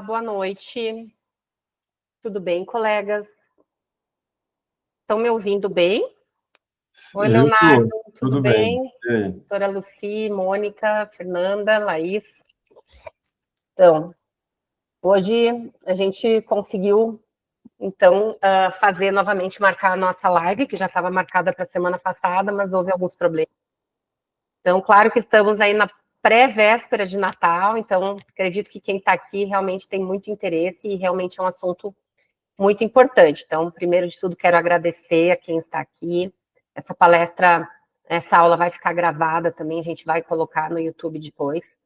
Boa noite. Tudo bem, colegas? Estão me ouvindo bem? Oi, Eu Leonardo, estou, tudo tudo bem. bem? E aí? Doutora Luci, Mônica, Fernanda, Laís. Então, hoje a gente conseguiu, então, fazer novamente, marcar a nossa live, que já estava marcada para a semana passada, mas houve alguns problemas. Então, claro que estamos aí na pré-véspera de Natal, então acredito que quem está aqui realmente tem muito interesse e realmente é um assunto muito importante. Então, primeiro de tudo, quero agradecer a quem está aqui. Essa palestra, essa aula vai ficar gravada também, a gente vai colocar no YouTube depois,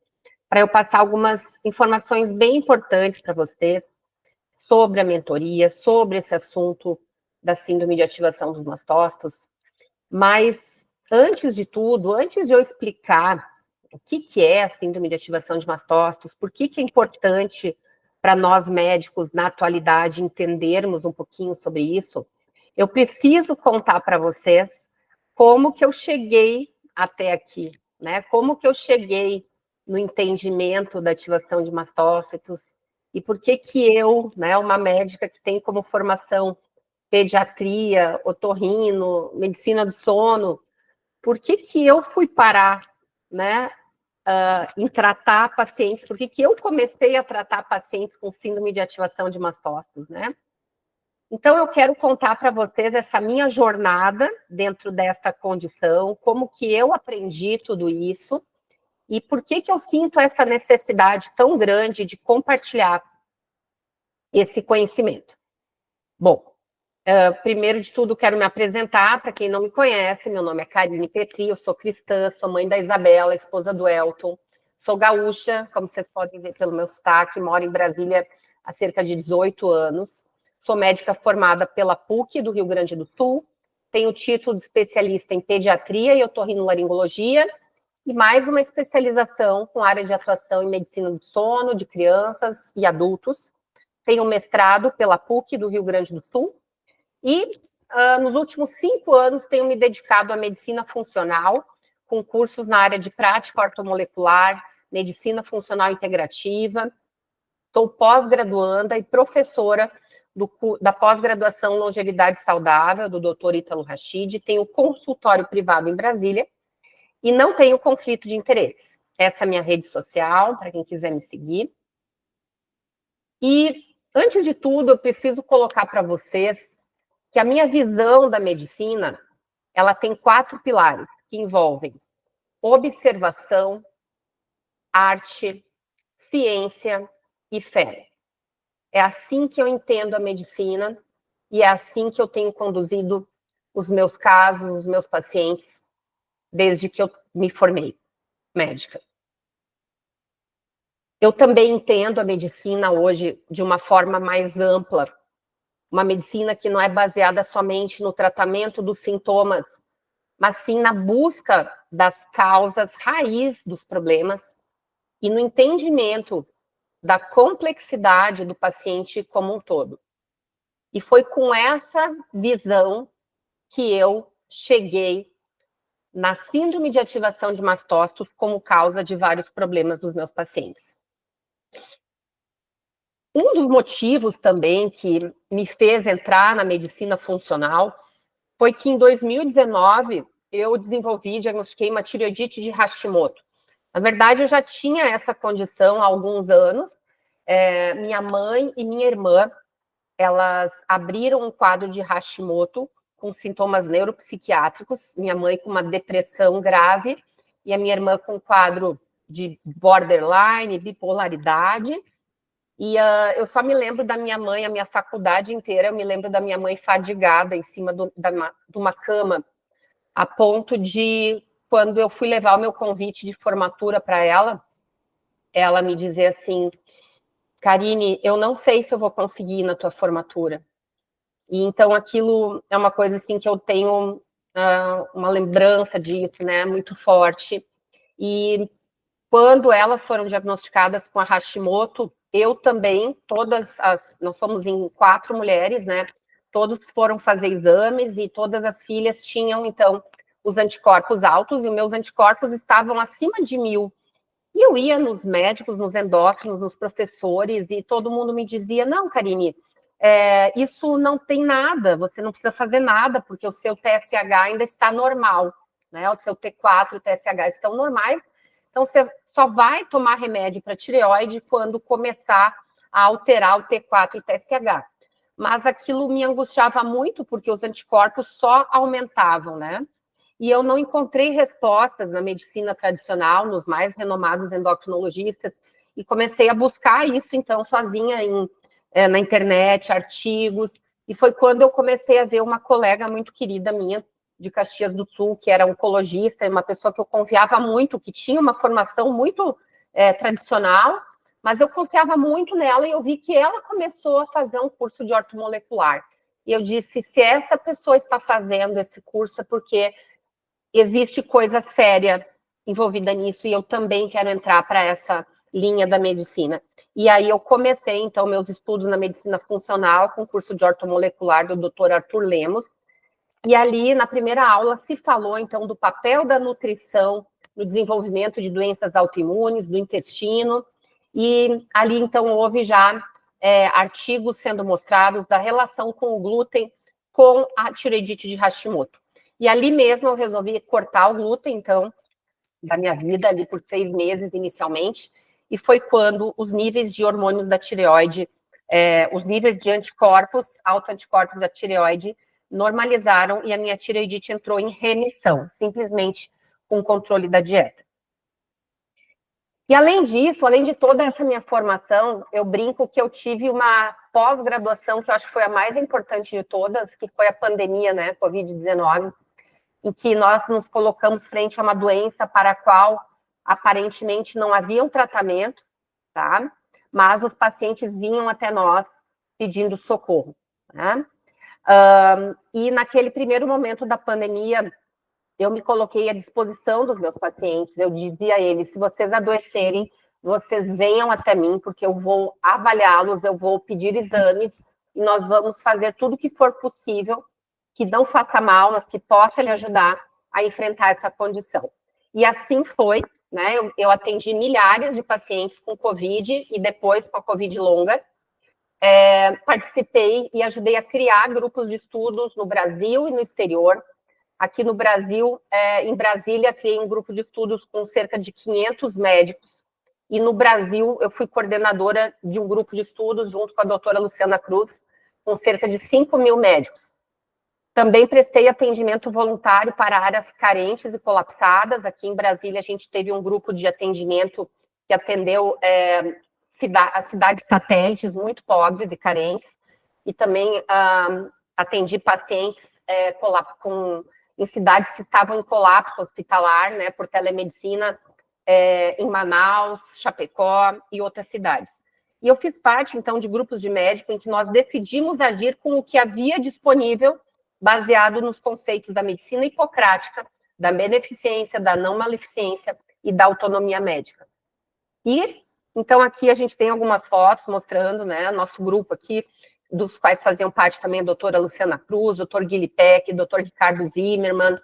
para eu passar algumas informações bem importantes para vocês sobre a mentoria, sobre esse assunto da síndrome de ativação dos mastócitos. Mas, antes de tudo, antes de eu explicar o que é a síndrome de ativação de mastócitos, por que é importante para nós médicos, na atualidade, entendermos um pouquinho sobre isso, eu preciso contar para vocês como que eu cheguei até aqui, né? Como que eu cheguei no entendimento da ativação de mastócitos e por que eu, né, uma médica que tem como formação pediatria, otorrino, medicina do sono, por que eu fui parar, né, em tratar pacientes, por que eu comecei a tratar pacientes com síndrome de ativação de mastócitos, né? Então, eu quero contar para vocês essa minha jornada dentro desta condição, como que eu aprendi tudo isso e por que eu sinto essa necessidade tão grande de compartilhar esse conhecimento. Bom, primeiro de tudo, quero me apresentar. Para quem não me conhece, meu nome é Karine Petri, eu sou cristã, sou mãe da Isabela, esposa do Elton, sou gaúcha, como vocês podem ver pelo meu sotaque, moro em Brasília há cerca de 18 anos, sou médica formada pela PUC do Rio Grande do Sul, tenho título de especialista em pediatria e otorrinolaringologia, e mais uma especialização com área de atuação em medicina do sono, de crianças e adultos, tenho mestrado pela PUC do Rio Grande do Sul, e nos últimos 5 anos tenho me dedicado à medicina funcional, com cursos na área de prática ortomolecular, medicina funcional integrativa. Estou pós-graduanda e professora da pós-graduação Longevidade Saudável, do Dr. Ítalo Rachid. Tenho consultório privado em Brasília e não tenho conflito de interesses. Essa é a minha rede social, para quem quiser me seguir. E, antes de tudo, eu preciso colocar para vocês que a minha visão da medicina, ela tem 4 pilares, que envolvem observação, arte, ciência e fé. É assim que eu entendo a medicina e é assim que eu tenho conduzido os meus casos, os meus pacientes, desde que eu me formei médica. Eu também entendo a medicina hoje de uma forma mais ampla, uma medicina que não é baseada somente no tratamento dos sintomas, mas sim na busca das causas raiz dos problemas e no entendimento da complexidade do paciente como um todo. E foi com essa visão que eu cheguei na síndrome de ativação de mastócitos como causa de vários problemas dos meus pacientes. Um dos motivos também que me fez entrar na medicina funcional foi que em 2019 eu diagnostiquei uma tireoidite de Hashimoto. Na verdade, eu já tinha essa condição há alguns anos. Minha mãe e minha irmã, elas abriram um quadro de Hashimoto com sintomas neuropsiquiátricos. Minha mãe com uma depressão grave e a minha irmã com um quadro de borderline, bipolaridade. E eu só me lembro da minha mãe, a minha faculdade inteira, eu me lembro da minha mãe fadigada em cima de uma cama, a ponto de, quando eu fui levar o meu convite de formatura para ela me dizer assim: Karine, eu não sei se eu vou conseguir ir na tua formatura. E então aquilo é uma coisa assim que eu tenho uma lembrança disso, né, muito forte. E quando elas foram diagnosticadas com a Hashimoto, eu também, nós somos em 4 mulheres, né? Todos foram fazer exames e todas as filhas tinham, então, os anticorpos altos, e os meus anticorpos estavam acima de 1000. E eu ia nos médicos, nos endócrinos, nos professores, e todo mundo me dizia, não, Karine, isso não tem nada, você não precisa fazer nada, porque o seu TSH ainda está normal, né? O seu T4 e o TSH estão normais, então você só vai tomar remédio para tireoide quando começar a alterar o T4 e o TSH. Mas aquilo me angustiava muito, porque os anticorpos só aumentavam, né? E eu não encontrei respostas na medicina tradicional, nos mais renomados endocrinologistas, e comecei a buscar isso, então, sozinha na internet, artigos, e foi quando eu comecei a ver uma colega muito querida minha, de Caxias do Sul, que era oncologista, uma pessoa que eu confiava muito, que tinha uma formação muito tradicional, mas eu confiava muito nela, e eu vi que ela começou a fazer um curso de ortomolecular. E eu disse, se essa pessoa está fazendo esse curso, é porque existe coisa séria envolvida nisso, e eu também quero entrar para essa linha da medicina. E aí eu comecei, então, meus estudos na medicina funcional, com o curso de ortomolecular do Dr. Arthur Lemos, e ali, na primeira aula, se falou, então, do papel da nutrição no desenvolvimento de doenças autoimunes, do intestino, e ali, então, houve já artigos sendo mostrados da relação com o glúten com a tireoidite de Hashimoto. E ali mesmo eu resolvi cortar o glúten, então, da minha vida ali por 6 meses inicialmente, e foi quando os níveis de hormônios da tireoide, os níveis de anticorpos, autoanticorpos da tireoide, normalizaram e a minha tireoidite entrou em remissão, simplesmente com o controle da dieta. E além disso, além de toda essa minha formação, eu brinco que eu tive uma pós-graduação que eu acho que foi a mais importante de todas, que foi a pandemia, né, Covid-19, em que nós nos colocamos frente a uma doença para a qual aparentemente não havia um tratamento, tá? Mas os pacientes vinham até nós pedindo socorro, né? E naquele primeiro momento da pandemia, eu me coloquei à disposição dos meus pacientes, eu dizia a eles, se vocês adoecerem, vocês venham até mim, porque eu vou avaliá-los, eu vou pedir exames, e nós vamos fazer tudo o que for possível, que não faça mal, mas que possa lhe ajudar a enfrentar essa condição. E assim foi, né, eu atendi milhares de pacientes com Covid, e depois com a Covid longa, participei e ajudei a criar grupos de estudos no Brasil e no exterior. Aqui no Brasil, em Brasília, criei um grupo de estudos com cerca de 500 médicos. E no Brasil, eu fui coordenadora de um grupo de estudos, junto com a doutora Luciana Cruz, com cerca de 5.000 médicos. Também prestei atendimento voluntário para áreas carentes e colapsadas. Aqui em Brasília, a gente teve um grupo de atendimento que atendeu as cidades satélites muito pobres e carentes. E também atendi pacientes em cidades que estavam em colapso hospitalar, né, por telemedicina, em Manaus, Chapecó e outras cidades. E eu fiz parte, então, de grupos de médicos em que nós decidimos agir com o que havia disponível, baseado nos conceitos da medicina hipocrática, da beneficência, da não maleficência e da autonomia médica. E, então, aqui a gente tem algumas fotos mostrando, né, nosso grupo aqui, dos quais faziam parte também a doutora Luciana Cruz, doutor Guilherme Peck, doutor Ricardo Zimmermann,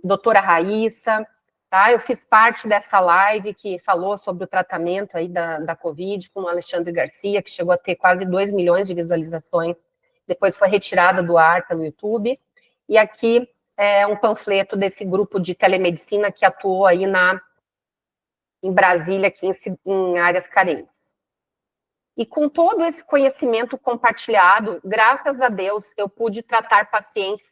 doutora Raíssa, tá? Eu fiz parte dessa live que falou sobre o tratamento aí da Covid com o Alexandre Garcia, que chegou a ter quase 2 milhões de visualizações, depois foi retirada do ar pelo YouTube, e aqui é um panfleto desse grupo de telemedicina que atuou aí em Brasília, aqui em áreas carentes. E com todo esse conhecimento compartilhado, graças a Deus, eu pude tratar pacientes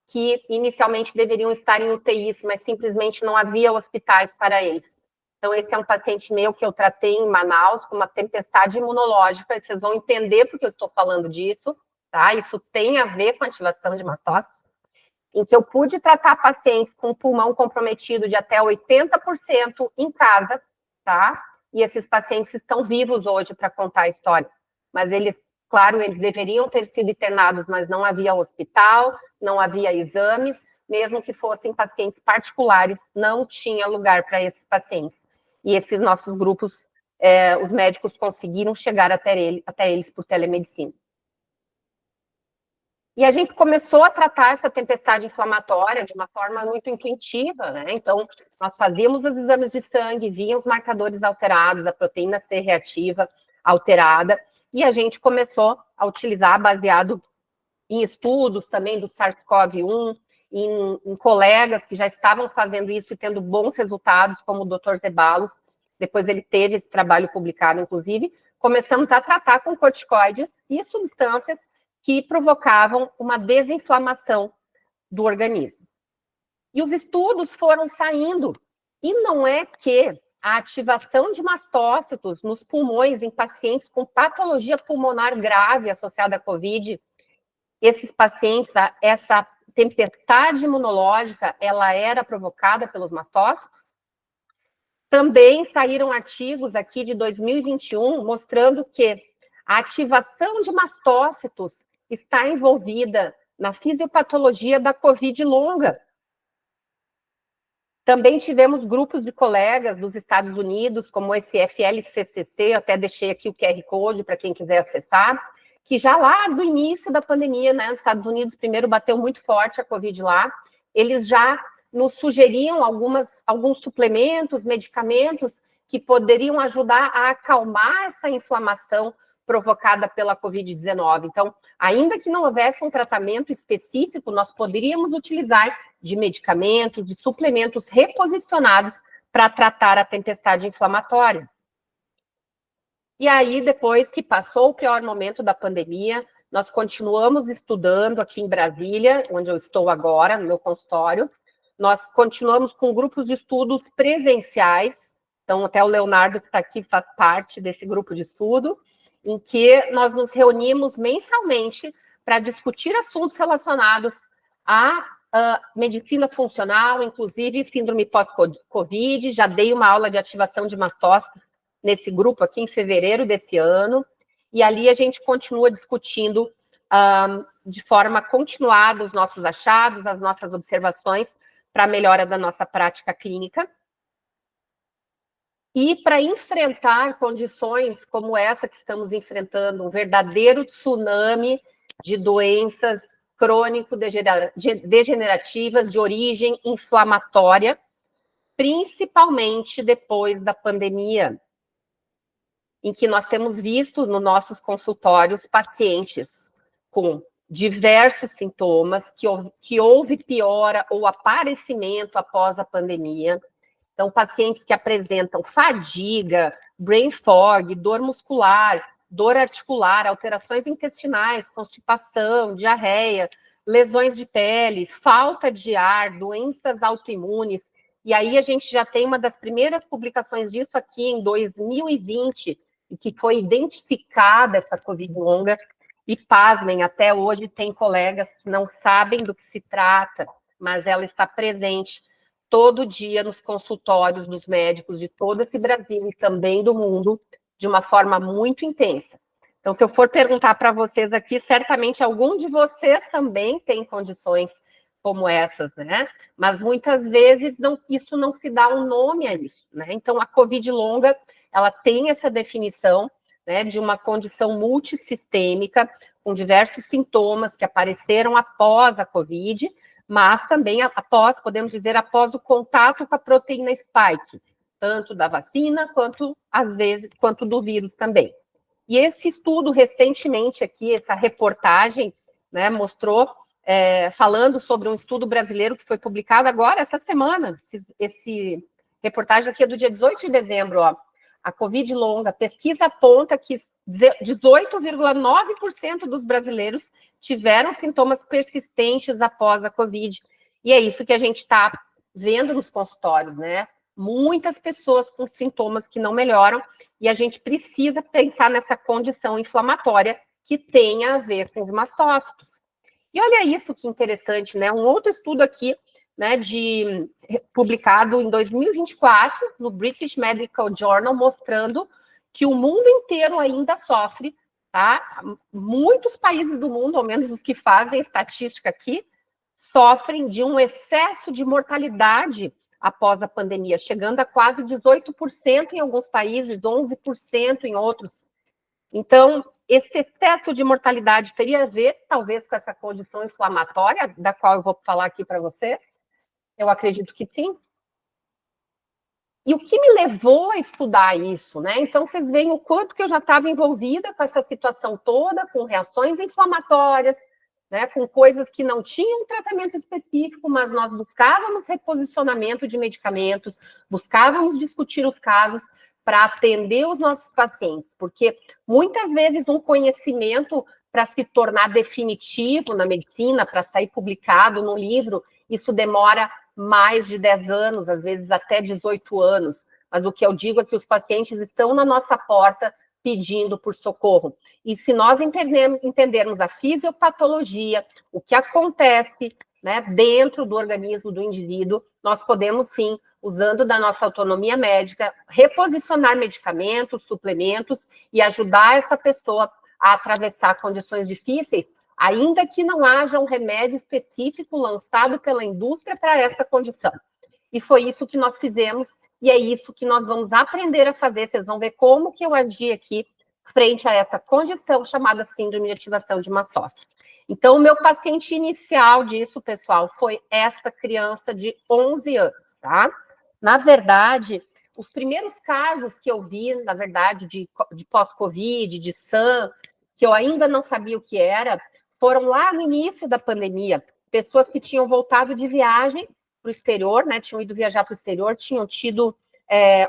que inicialmente deveriam estar em UTIs, mas simplesmente não havia hospitais para eles. Então, esse é um paciente meu que eu tratei em Manaus com uma tempestade imunológica, e vocês vão entender porque eu estou falando disso, tá? Isso tem a ver com ativação de mastócitos, em que eu pude tratar pacientes com pulmão comprometido de até 80% em casa, tá? E esses pacientes estão vivos hoje para contar a história. Mas eles, claro, eles deveriam ter sido internados, mas não havia hospital, não havia exames, mesmo que fossem pacientes particulares, não tinha lugar para esses pacientes. E esses nossos grupos, os médicos conseguiram chegar até eles por telemedicina. E a gente começou a tratar essa tempestade inflamatória de uma forma muito intuitiva, né? Então, nós fazíamos os exames de sangue, viam os marcadores alterados, a proteína C reativa alterada, e a gente começou a utilizar, baseado em estudos também do SARS-CoV-1, em colegas que já estavam fazendo isso e tendo bons resultados, como o Dr. Zeballos, depois ele teve esse trabalho publicado, inclusive, começamos a tratar com corticoides e substâncias que provocavam uma desinflamação do organismo. E os estudos foram saindo, e não é que a ativação de mastócitos nos pulmões em pacientes com patologia pulmonar grave associada à COVID, esses pacientes, essa tempestade imunológica, ela era provocada pelos mastócitos? Também saíram artigos aqui de 2021 mostrando que a ativação de mastócitos está envolvida na fisiopatologia da COVID longa. Também tivemos grupos de colegas dos Estados Unidos, como esse FLCCC, eu até deixei aqui o QR Code para quem quiser acessar, que já lá do início da pandemia, né, nos Estados Unidos, primeiro bateu muito forte a COVID lá, eles já nos sugeriam alguns suplementos, medicamentos que poderiam ajudar a acalmar essa inflamação provocada pela COVID-19. Então, ainda que não houvesse um tratamento específico, nós poderíamos utilizar de medicamentos, de suplementos reposicionados para tratar a tempestade inflamatória. E aí, depois que passou o pior momento da pandemia, nós continuamos estudando aqui em Brasília, onde eu estou agora, no meu consultório. Nós continuamos com grupos de estudos presenciais, então até o Leonardo que está aqui faz parte desse grupo de estudo, em que nós nos reunimos mensalmente para discutir assuntos relacionados à medicina funcional, inclusive síndrome pós-Covid. Já dei uma aula de ativação de mastócitos nesse grupo aqui em fevereiro desse ano, e ali a gente continua discutindo de forma continuada os nossos achados, as nossas observações para a melhora da nossa prática clínica. E para enfrentar condições como essa que estamos enfrentando, um verdadeiro tsunami de doenças crônico-degenerativas de origem inflamatória, principalmente depois da pandemia, em que nós temos visto nos nossos consultórios pacientes com diversos sintomas, que houve piora ou aparecimento após a pandemia. Então, pacientes que apresentam fadiga, brain fog, dor muscular, dor articular, alterações intestinais, constipação, diarreia, lesões de pele, falta de ar, doenças autoimunes. E aí a gente já tem uma das primeiras publicações disso aqui em 2020, e que foi identificada essa COVID longa, e pasmem, até hoje tem colegas que não sabem do que se trata, mas ela está presente todo dia nos consultórios dos médicos de todo esse Brasil e também do mundo, de uma forma muito intensa. Então, se eu for perguntar para vocês aqui, certamente algum de vocês também tem condições como essas, né? Mas muitas vezes isso não se dá um nome a isso, né? Então, a COVID longa, ela tem essa definição, né, de uma condição multissistêmica, com diversos sintomas que apareceram após a COVID, mas também após, podemos dizer, após o contato com a proteína spike, tanto da vacina quanto, às vezes, quanto do vírus também. E esse estudo recentemente aqui, essa reportagem, né, mostrou, falando sobre um estudo brasileiro que foi publicado agora, essa semana, esse reportagem aqui é do dia 18 de dezembro, ó. A COVID longa, pesquisa aponta que 18,9% dos brasileiros tiveram sintomas persistentes após a COVID. E é isso que a gente está vendo nos consultórios, né? Muitas pessoas com sintomas que não melhoram, e a gente precisa pensar nessa condição inflamatória que tenha a ver com os mastócitos. E olha isso que interessante, né? Um outro estudo aqui, né, publicado em 2024, no British Medical Journal, mostrando que o mundo inteiro ainda sofre, tá? Muitos países do mundo, ao menos os que fazem estatística aqui, sofrem de um excesso de mortalidade após a pandemia, chegando a quase 18% em alguns países, 11% em outros. Então, esse excesso de mortalidade teria a ver, talvez, com essa condição inflamatória, da qual eu vou falar aqui para vocês? Eu acredito que sim. E o que me levou a estudar isso, né? Então, vocês veem o quanto que eu já estava envolvida com essa situação toda, com reações inflamatórias, né? Com coisas que não tinham tratamento específico, mas nós buscávamos reposicionamento de medicamentos, buscávamos discutir os casos para atender os nossos pacientes, porque muitas vezes um conhecimento para se tornar definitivo na medicina, para sair publicado no livro, isso demora mais de 10 anos, às vezes até 18 anos. Mas o que eu digo é que os pacientes estão na nossa porta pedindo por socorro. E se nós entendermos a fisiopatologia, o que acontece, né, dentro do organismo do indivíduo, nós podemos sim, usando da nossa autonomia médica, reposicionar medicamentos, suplementos e ajudar essa pessoa a atravessar condições difíceis, ainda que não haja um remédio específico lançado pela indústria para essa condição. E foi isso que nós fizemos, e é isso que nós vamos aprender a fazer. Vocês vão ver como que eu agi aqui frente a essa condição chamada síndrome de ativação de mastócitos. Então, o meu paciente inicial disso, pessoal, foi esta criança de 11 anos, tá? Na verdade, os primeiros casos que eu vi, na verdade, de pós-Covid, de SAM, que eu ainda não sabia o que era, foram lá no início da pandemia, pessoas que tinham voltado de viagem para o exterior, né, tinham ido viajar para o exterior, tinham tido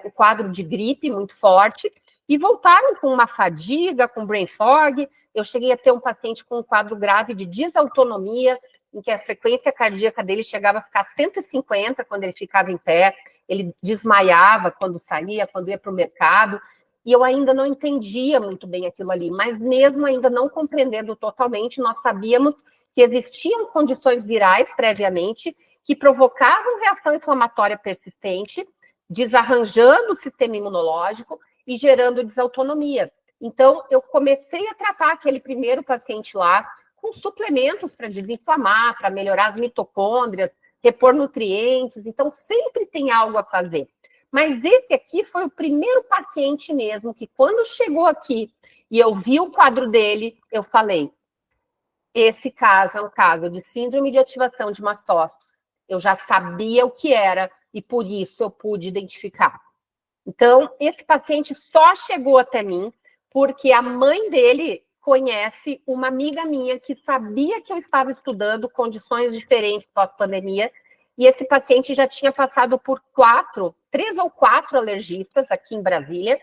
o quadro de gripe muito forte, e voltaram com uma fadiga, com brain fog. Eu cheguei a ter um paciente com um quadro grave de desautonomia, em que a frequência cardíaca dele chegava a ficar 150 quando ele ficava em pé, ele desmaiava quando saía, quando ia para o mercado, e eu ainda não entendia muito bem aquilo ali, mas mesmo ainda não compreendendo totalmente, nós sabíamos que existiam condições virais previamente que provocavam reação inflamatória persistente, desarranjando o sistema imunológico e gerando desautonomia. Então, eu comecei a tratar aquele primeiro paciente lá com suplementos para desinflamar, para melhorar as mitocôndrias, repor nutrientes, então sempre tem algo a fazer. Mas esse aqui foi o primeiro paciente mesmo que, quando chegou aqui e eu vi o quadro dele, eu falei, esse caso é um caso de síndrome de ativação de mastócitos. Eu já sabia o que era e por isso eu pude identificar. Então, esse paciente só chegou até mim porque a mãe dele conhece uma amiga minha que sabia que eu estava estudando condições diferentes pós-pandemia, e esse paciente já tinha passado por 3 ou 4 alergistas aqui em Brasília,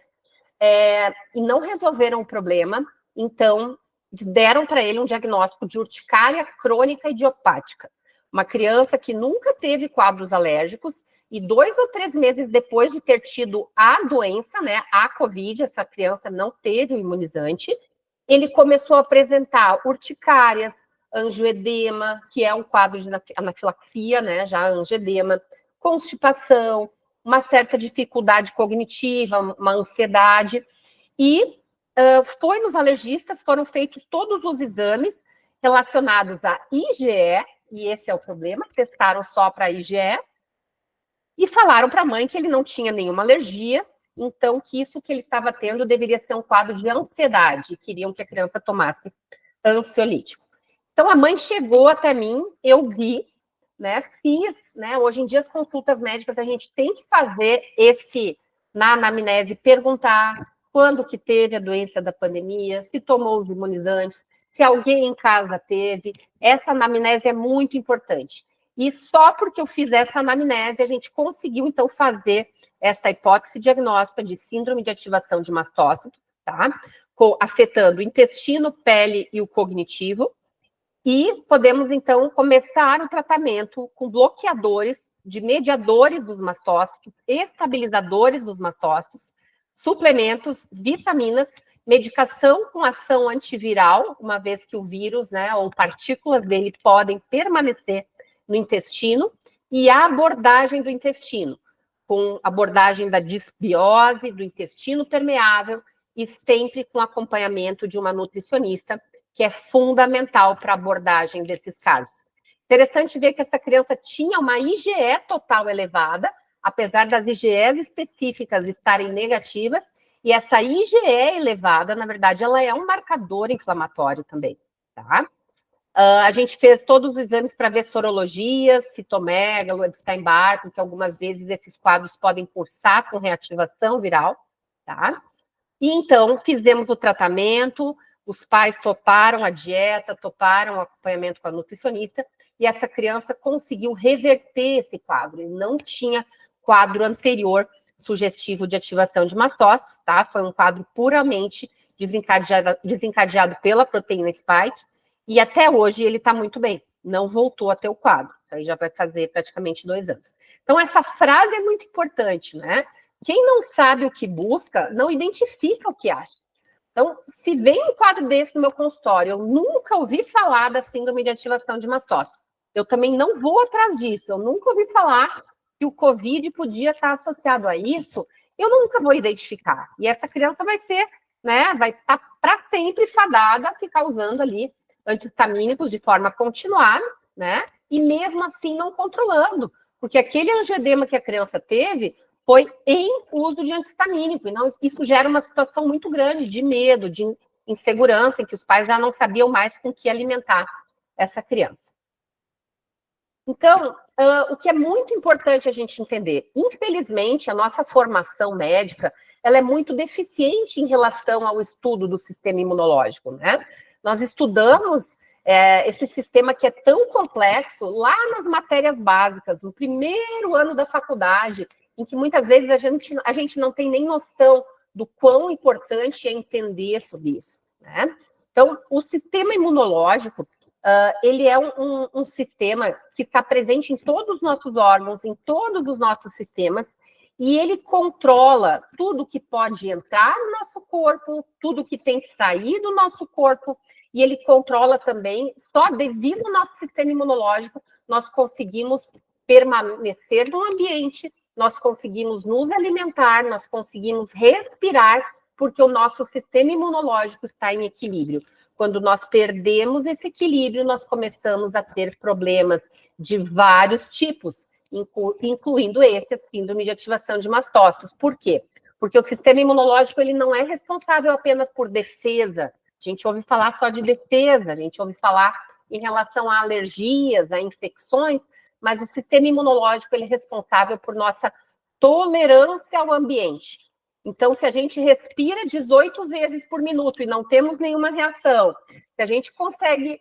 e não resolveram o problema, então deram para ele um diagnóstico de urticária crônica idiopática. Uma criança que nunca teve quadros alérgicos, e 2 ou 3 meses depois de ter tido a doença, né, a Covid, essa criança não teve o imunizante, ele começou a apresentar urticárias, angioedema, que é um quadro de anafilaxia, né, já angioedema, constipação, uma certa dificuldade cognitiva, uma ansiedade, e foi nos alergistas, foram feitos todos os exames relacionados à IgE, e esse é o problema, testaram só para IgE, e falaram para a mãe que ele não tinha nenhuma alergia, então que isso que ele estava tendo deveria ser um quadro de ansiedade, queriam que a criança tomasse ansiolítico. Então a mãe chegou até mim, eu vi, né, fiz, né, hoje em dia as consultas médicas a gente tem que fazer na anamnese, perguntar quando que teve a doença da pandemia, se tomou os imunizantes, se alguém em casa teve, essa anamnese é muito importante. E só porque eu fiz essa anamnese, a gente conseguiu, então, fazer essa hipótese diagnóstica de síndrome de ativação de mastócitos, tá? Afetando o intestino, pele e o cognitivo. E podemos, então, começar o tratamento com bloqueadores de mediadores dos mastócitos, estabilizadores dos mastócitos, suplementos, vitaminas, medicação com ação antiviral, uma vez que o vírus, né, ou partículas dele podem permanecer no intestino, e a abordagem do intestino, com abordagem da disbiose, do intestino permeável, e sempre com acompanhamento de uma nutricionista, que é fundamental para a abordagem desses casos. Interessante ver que essa criança tinha uma IgE total elevada, apesar das IgEs específicas estarem negativas, E essa IgE elevada, na verdade, ela é um marcador inflamatório também, tá? A gente fez todos os exames para ver sorologias, citomegalo, Epstein-Barr, porque algumas vezes esses quadros podem cursar com reativação viral, tá? E então fizemos o tratamento, os pais toparam a dieta, toparam o acompanhamento com a nutricionista, e essa criança conseguiu reverter esse quadro. Ele não tinha quadro anterior sugestivo de ativação de mastócitos, tá? Foi um quadro puramente desencadeado pela proteína spike, e até hoje ele está muito bem, não voltou a ter o quadro. Isso aí já vai fazer praticamente 2 anos. Então, essa frase é muito importante, né? Quem não sabe o que busca, não identifica o que acha. Então, se vem um quadro desse no meu consultório, eu nunca ouvi falar da síndrome de ativação de mastócito. Eu também não vou atrás disso. Eu nunca ouvi falar que o COVID podia estar associado a isso. Eu nunca vou identificar. E essa criança vai ser, né, vai estar para sempre fadada a ficar usando ali antihistamínicos de forma continuada, né? E mesmo assim não controlando, porque aquele angioedema que a criança teve foi em uso de antihistamínico, e não, isso gera uma situação muito grande de medo, de insegurança, em que os pais já não sabiam mais com que alimentar essa criança. Então, o que é muito importante a gente entender, infelizmente, a nossa formação médica, ela é muito deficiente em relação ao estudo do sistema imunológico, né? Nós estudamos esse sistema que é tão complexo lá nas matérias básicas, no primeiro ano da faculdade, em que muitas vezes a gente não tem nem noção do quão importante é entender sobre isso, né? Então, o sistema imunológico, ele é um sistema que está presente em todos os nossos órgãos, em todos os nossos sistemas, e ele controla tudo que pode entrar no nosso corpo, tudo que tem que sair do nosso corpo, e ele controla também, só devido ao nosso sistema imunológico, nós conseguimos permanecer no ambiente, nós conseguimos nos alimentar, nós conseguimos respirar, porque o nosso sistema imunológico está em equilíbrio. Quando nós perdemos esse equilíbrio, nós começamos a ter problemas de vários tipos, incluindo esse, a síndrome de ativação de mastócitos. Por quê? Porque o sistema imunológico ele não é responsável apenas por defesa. A gente ouve falar só de defesa, a gente ouve falar em relação a alergias, a infecções, mas o sistema imunológico ele é responsável por nossa tolerância ao ambiente. Então, se a gente respira 18 vezes por minuto e não temos nenhuma reação, se a gente consegue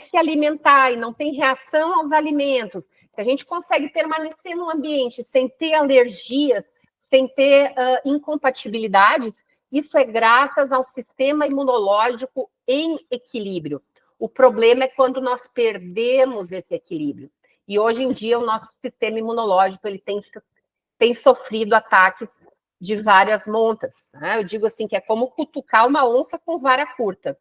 se alimentar e não tem reação aos alimentos, se a gente consegue permanecer no ambiente sem ter alergias, sem ter incompatibilidades, isso é graças ao sistema imunológico em equilíbrio. O problema é quando nós perdemos esse equilíbrio. E hoje em dia o nosso sistema imunológico ele tem sofrido ataques de várias montas. Né? Eu digo assim que é como cutucar uma onça com vara curta.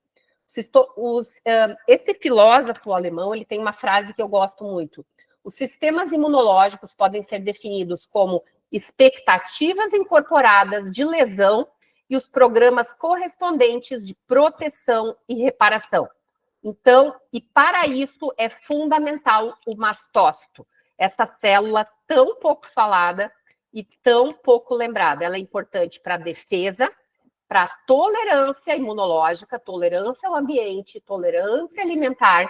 Esse filósofo alemão ele tem uma frase que eu gosto muito. Os sistemas imunológicos podem ser definidos como expectativas incorporadas de lesão e os programas correspondentes de proteção e reparação. Então, e para isso é fundamental o mastócito, essa célula tão pouco falada e tão pouco lembrada. Ela é importante para a defesa, para a tolerância imunológica, tolerância ao ambiente, tolerância alimentar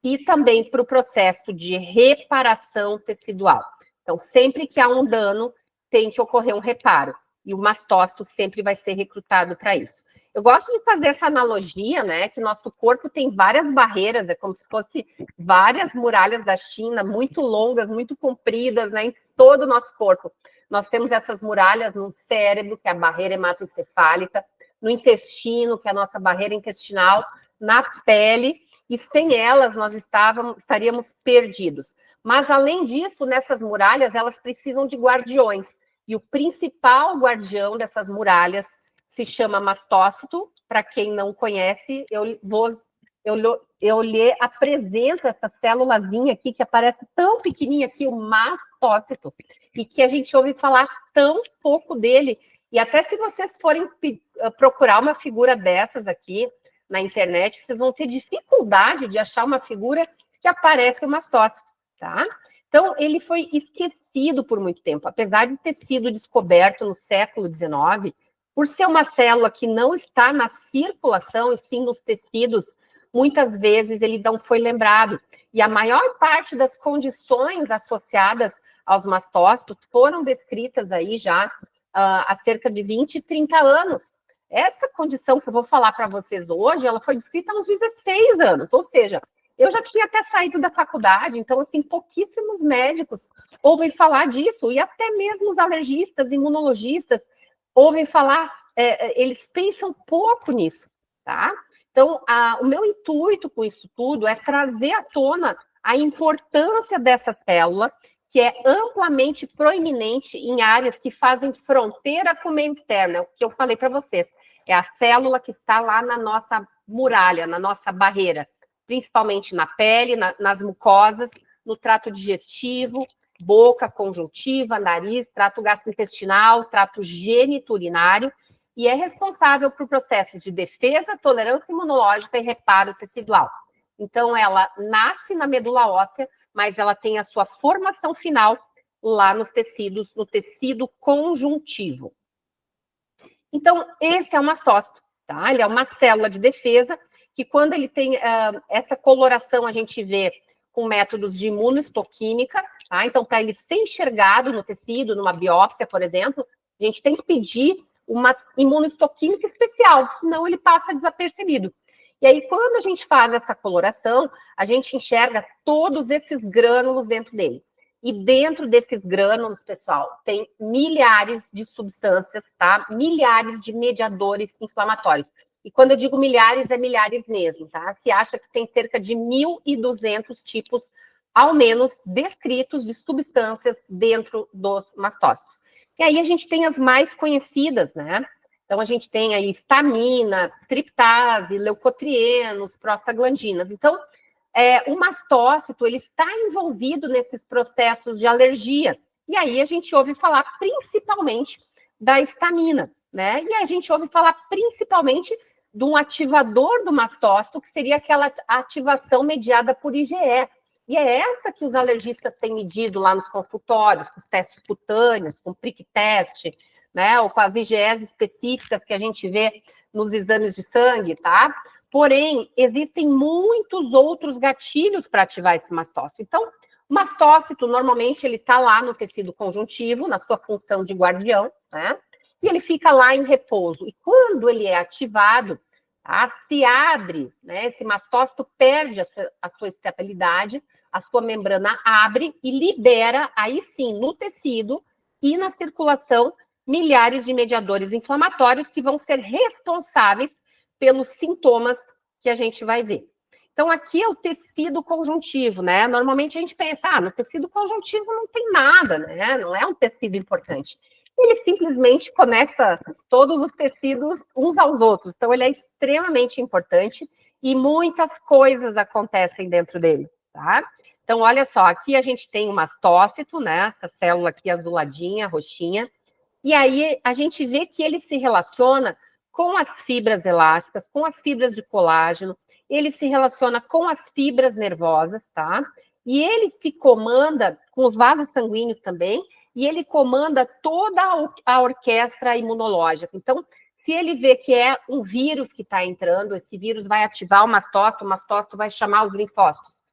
e também para o processo de reparação tecidual. Então, sempre que há um dano, tem que ocorrer um reparo. E o mastócito sempre vai ser recrutado para isso. Eu gosto de fazer essa analogia, né, que nosso corpo tem várias barreiras, é como se fosse várias muralhas da China, muito longas, muito compridas, né, em todo o nosso corpo. Nós temos essas muralhas no cérebro, que é a barreira hematoencefálica, no intestino, que é a nossa barreira intestinal, na pele, e sem elas nós estaríamos perdidos. Mas, além disso, nessas muralhas, elas precisam de guardiões. E o principal guardião dessas muralhas se chama mastócito. Para quem não conhece, eu lhe apresento essa célulazinha aqui, que aparece tão pequenininha aqui, o mastócito, e que a gente ouve falar tão pouco dele. E até se vocês forem procurar uma figura dessas aqui na internet, vocês vão ter dificuldade de achar uma figura que aparece o mastócito, tá? Então, ele foi esquecido por muito tempo. Apesar de ter sido descoberto no século XIX, por ser uma célula que não está na circulação, e sim nos tecidos, muitas vezes ele não foi lembrado. E a maior parte das condições associadas aos mastócitos foram descritas aí já há cerca de 20, 30 anos. Essa condição que eu vou falar para vocês hoje, ela foi descrita há uns 16 anos, ou seja, eu já tinha até saído da faculdade, então, assim, pouquíssimos médicos ouvem falar disso, e até mesmo os alergistas, imunologistas, ouvem falar, eles pensam pouco nisso, tá? Então, o meu intuito com isso tudo é trazer à tona a importância dessa célula, que é amplamente proeminente em áreas que fazem fronteira com o meio externo, é o que eu falei para vocês. É a célula que está lá na nossa muralha, na nossa barreira, principalmente na pele, nas mucosas, no trato digestivo, boca, conjuntiva, nariz, trato gastrointestinal, trato geniturinário, e é responsável por processos de defesa, tolerância imunológica e reparo tecidual. Então, ela nasce na medula óssea, mas ela tem a sua formação final lá nos tecidos, no tecido conjuntivo. Então, esse é o mastócito, tá? Ele é uma célula de defesa que, quando ele tem essa coloração, a gente vê com métodos de imunohistoquímica, tá? Então, para ele ser enxergado no tecido, numa biópsia, por exemplo, a gente tem que pedir uma imunohistoquímica especial, senão ele passa desapercebido. E aí, quando a gente faz essa coloração, a gente enxerga todos esses grânulos dentro dele. E dentro desses grânulos, pessoal, tem milhares de substâncias, tá? Milhares de mediadores inflamatórios. E quando eu digo milhares, é milhares mesmo, tá? Se acha que tem cerca de 1.200 tipos, ao menos, descritos de substâncias dentro dos mastócitos. E aí a gente tem as mais conhecidas, né? Então, a gente tem aí histamina, triptase, leucotrienos, prostaglandinas. Então, o mastócito, ele está envolvido nesses processos de alergia. E aí a gente ouve falar principalmente da histamina, né? E a gente ouve falar principalmente de um ativador do mastócito, que seria aquela ativação mediada por IgE. E é essa que os alergistas têm medido lá nos consultórios, com os testes cutâneos, com o prick test, né? Ou com as IgEs específicas que a gente vê nos exames de sangue, tá? Porém, existem muitos outros gatilhos para ativar esse mastócito. Então, o mastócito, normalmente, ele está lá no tecido conjuntivo, na sua função de guardião, né? E ele fica lá em repouso. E quando ele é ativado, tá? Se abre, né? Esse mastócito perde a sua estabilidade, a sua membrana abre e libera, aí sim, no tecido e na circulação, milhares de mediadores inflamatórios que vão ser responsáveis pelos sintomas que a gente vai ver. Então, aqui é o tecido conjuntivo, né? Normalmente a gente pensa, no tecido conjuntivo não tem nada, né? Não é um tecido importante. Ele simplesmente conecta todos os tecidos uns aos outros. Então, ele é extremamente importante e muitas coisas acontecem dentro dele, tá? Então, olha só, aqui a gente tem o mastócito, né? Essa célula aqui azuladinha, roxinha. E aí a gente vê que ele se relaciona com as fibras elásticas, com as fibras de colágeno, ele se relaciona com as fibras nervosas, tá? E ele que comanda, com os vasos sanguíneos também, e ele comanda toda a orquestra imunológica. Então, se ele vê que é um vírus que está entrando, esse vírus vai ativar o mastócito vai chamar os linfócitos.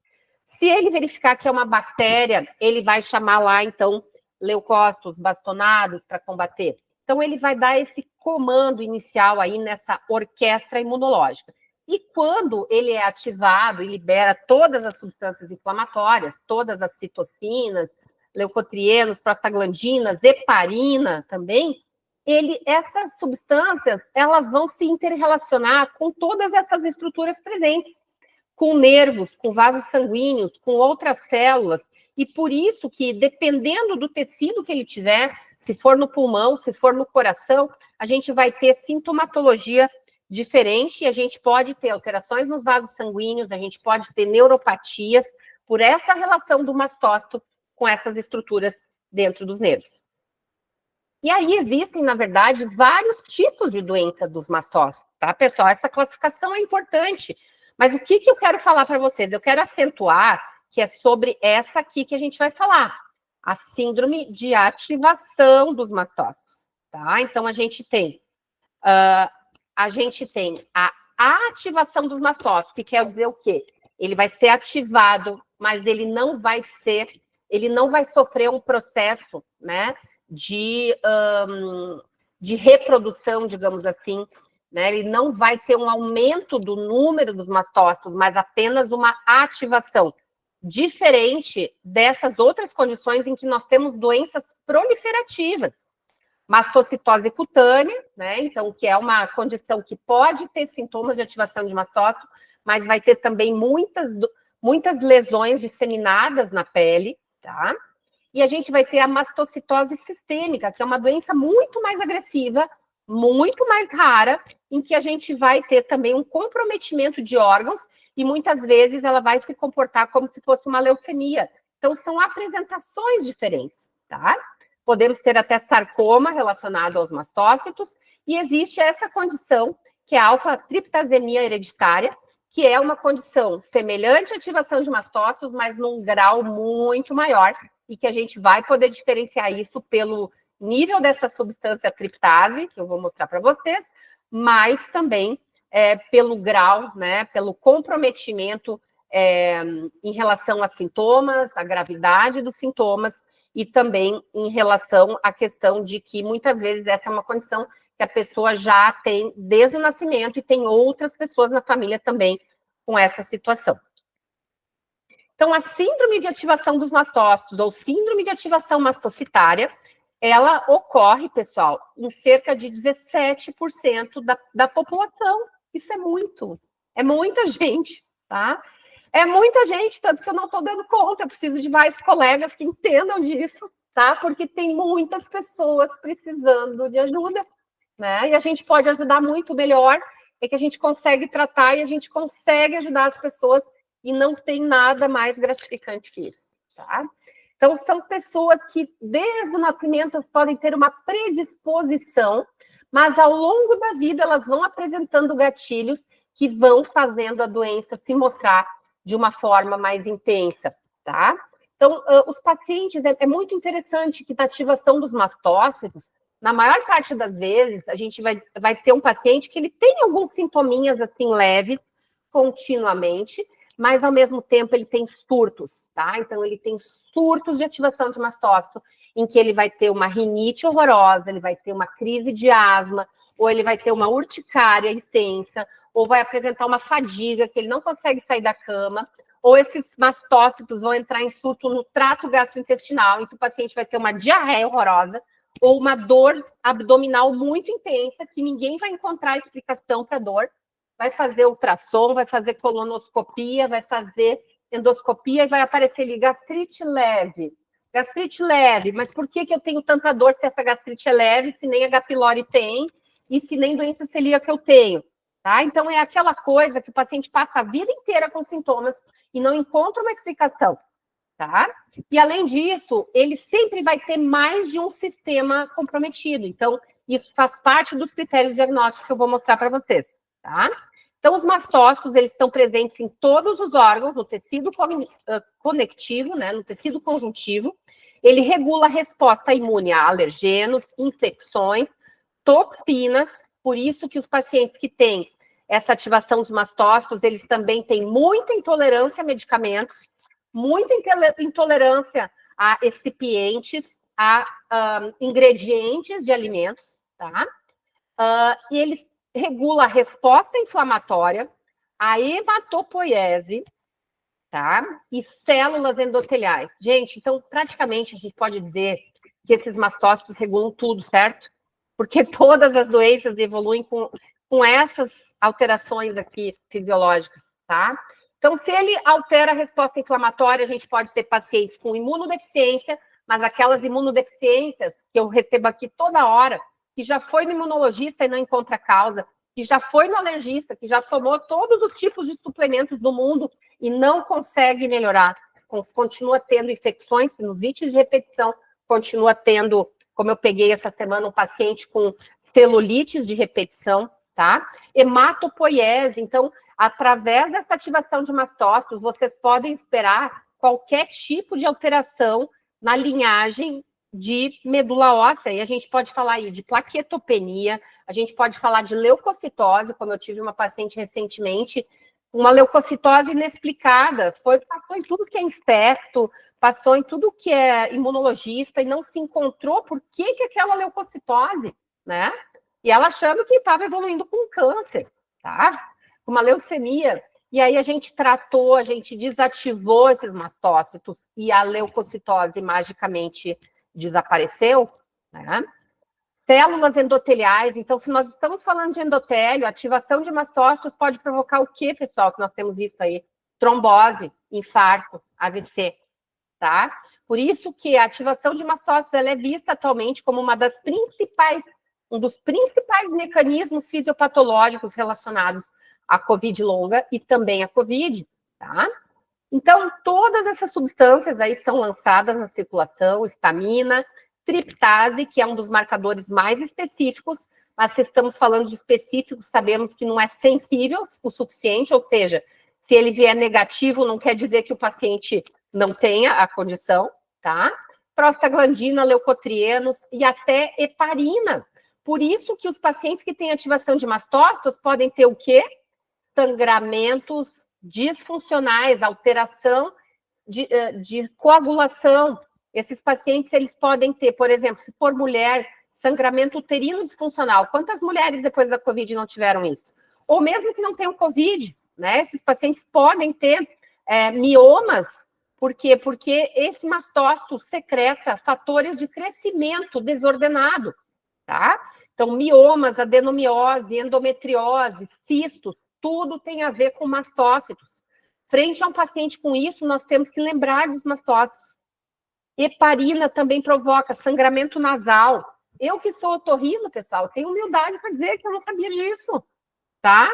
Se ele verificar que é uma bactéria, ele vai chamar lá, então, leucócitos bastonados para combater. Então, ele vai dar esse comando inicial aí nessa orquestra imunológica. E quando ele é ativado e libera todas as substâncias inflamatórias, todas as citocinas, leucotrienos, prostaglandinas, heparina também, essas substâncias, elas vão se interrelacionar com todas essas estruturas presentes, com nervos, com vasos sanguíneos, com outras células, e por isso que, dependendo do tecido que ele tiver, se for no pulmão, se for no coração, a gente vai ter sintomatologia diferente, e a gente pode ter alterações nos vasos sanguíneos, a gente pode ter neuropatias, por essa relação do mastócito com essas estruturas dentro dos nervos. E aí existem, na verdade, vários tipos de doença dos mastócitos, tá, pessoal? Essa classificação é importante, mas o que eu quero falar para vocês? Eu quero acentuar que é sobre essa aqui que a gente vai falar, a síndrome de ativação dos mastócitos, tá? Então, a gente tem a gente tem a ativação dos mastócitos, que quer dizer o quê? Ele vai ser ativado, mas ele não vai sofrer um processo, né, de reprodução, digamos assim, né? Ele não vai ter um aumento do número dos mastócitos, mas apenas uma ativação, diferente dessas outras condições em que nós temos doenças proliferativas. Mastocitose cutânea, né? Então, que é uma condição que pode ter sintomas de ativação de mastócito, mas vai ter também muitas lesões disseminadas na pele, tá? E a gente vai ter a mastocitose sistêmica, que é uma doença muito mais agressiva, muito mais rara, em que a gente vai ter também um comprometimento de órgãos e muitas vezes ela vai se comportar como se fosse uma leucemia. Então, são apresentações diferentes, tá? Podemos ter até sarcoma relacionado aos mastócitos, e existe essa condição, que é a alfa-triptasemia hereditária, que é uma condição semelhante à ativação de mastócitos, mas num grau muito maior, e que a gente vai poder diferenciar isso pelo nível dessa substância triptase, que eu vou mostrar para vocês, mas também pelo grau, né, pelo comprometimento em relação a sintomas, a gravidade dos sintomas, e também em relação à questão de que muitas vezes essa é uma condição que a pessoa já tem desde o nascimento e tem outras pessoas na família também com essa situação. Então, a síndrome de ativação dos mastócitos, ou síndrome de ativação mastocitária, ela ocorre, pessoal, em cerca de 17% da população. Isso é muita gente, tá? É muita gente, tanto que eu não estou dando conta, eu preciso de mais colegas que entendam disso, tá? Porque tem muitas pessoas precisando de ajuda, né? E a gente pode ajudar muito melhor, é que a gente consegue tratar e a gente consegue ajudar as pessoas e não tem nada mais gratificante que isso, tá? Então, são pessoas que, desde o nascimento, elas podem ter uma predisposição, mas ao longo da vida elas vão apresentando gatilhos que vão fazendo a doença se mostrar de uma forma mais intensa, tá? Então, os pacientes, é muito interessante que na ativação dos mastócitos, na maior parte das vezes, a gente vai ter um paciente que ele tem alguns sintominhas, assim, leves, continuamente, mas, ao mesmo tempo, ele tem surtos, tá? Então, ele tem surtos de ativação de mastócito, em que ele vai ter uma rinite horrorosa, ele vai ter uma crise de asma, ou ele vai ter uma urticária intensa, ou vai apresentar uma fadiga, que ele não consegue sair da cama, ou esses mastócitos vão entrar em surto no trato gastrointestinal, em que o paciente vai ter uma diarreia horrorosa, ou uma dor abdominal muito intensa, que ninguém vai encontrar explicação para a dor, vai fazer ultrassom, vai fazer colonoscopia, vai fazer endoscopia e vai aparecer ali gastrite leve. Gastrite leve, mas por que eu tenho tanta dor se essa gastrite é leve, se nem H. pylori tem e se nem doença celíaca eu tenho? Tá? Então, é aquela coisa que o paciente passa a vida inteira com sintomas e não encontra uma explicação. Tá? E, além disso, ele sempre vai ter mais de um sistema comprometido. Então, isso faz parte dos critérios diagnósticos que eu vou mostrar para vocês. Tá? Então, os mastócitos, eles estão presentes em todos os órgãos, no tecido conectivo, né, no tecido conjuntivo. Ele regula a resposta imune a alergenos, infecções, toxinas. Por isso que os pacientes que têm essa ativação dos mastócitos, eles também têm muita intolerância a medicamentos, muita intolerância a excipientes, a ingredientes de alimentos, tá? E eles regula a resposta inflamatória, a hematopoiese, tá? E células endoteliais. Gente, então, praticamente, a gente pode dizer que esses mastócitos regulam tudo, certo? Porque todas as doenças evoluem com essas alterações aqui fisiológicas, tá? Então, se ele altera a resposta inflamatória, a gente pode ter pacientes com imunodeficiência, mas aquelas imunodeficiências que eu recebo aqui toda hora, que já foi no imunologista e não encontra causa, que já foi no alergista, que já tomou todos os tipos de suplementos do mundo e não consegue melhorar. Continua tendo infecções, sinusites de repetição, continua tendo, como eu peguei essa semana, um paciente com celulites de repetição, tá? Hematopoiese. Então, através dessa ativação de mastócitos, vocês podem esperar qualquer tipo de alteração na linhagem de medula óssea, e a gente pode falar aí de plaquetopenia, a gente pode falar de leucocitose, como eu tive uma paciente recentemente, uma leucocitose inexplicada, passou em tudo que é infecto, passou em tudo que é imunologista e não se encontrou por que aquela leucocitose, né? E ela achando que estava evoluindo com câncer, tá? Uma leucemia. E aí a gente tratou, a gente desativou esses mastócitos e a leucocitose magicamente desapareceu, né? Células endoteliais, então, se nós estamos falando de endotélio, ativação de mastócitos pode provocar o quê, pessoal, que nós temos visto aí? Trombose, infarto, AVC, tá? Por isso que a ativação de mastócitos ela é vista atualmente como um dos principais mecanismos fisiopatológicos relacionados à COVID longa e também à COVID, tá? Então, todas essas substâncias aí são lançadas na circulação, histamina, triptase, que é um dos marcadores mais específicos, mas se estamos falando de específicos, sabemos que não é sensível o suficiente, ou seja, se ele vier negativo, não quer dizer que o paciente não tenha a condição, tá? Prostaglandina, leucotrienos e até heparina. Por isso que os pacientes que têm ativação de mastócitos podem ter o quê? Sangramentos disfuncionais, alteração de coagulação. Esses pacientes, eles podem ter, por exemplo, se for mulher, sangramento uterino disfuncional. Quantas mulheres depois da COVID não tiveram isso? Ou mesmo que não tenham COVID, né? Esses pacientes podem ter miomas. Por quê? Porque esse mastócito secreta fatores de crescimento desordenado, tá? Então, miomas, adenomiose, endometriose, cistos, tudo tem a ver com mastócitos. Frente a um paciente com isso, nós temos que lembrar dos mastócitos. Heparina também provoca sangramento nasal. Eu que sou otorrino, pessoal, tenho humildade para dizer que eu não sabia disso, tá?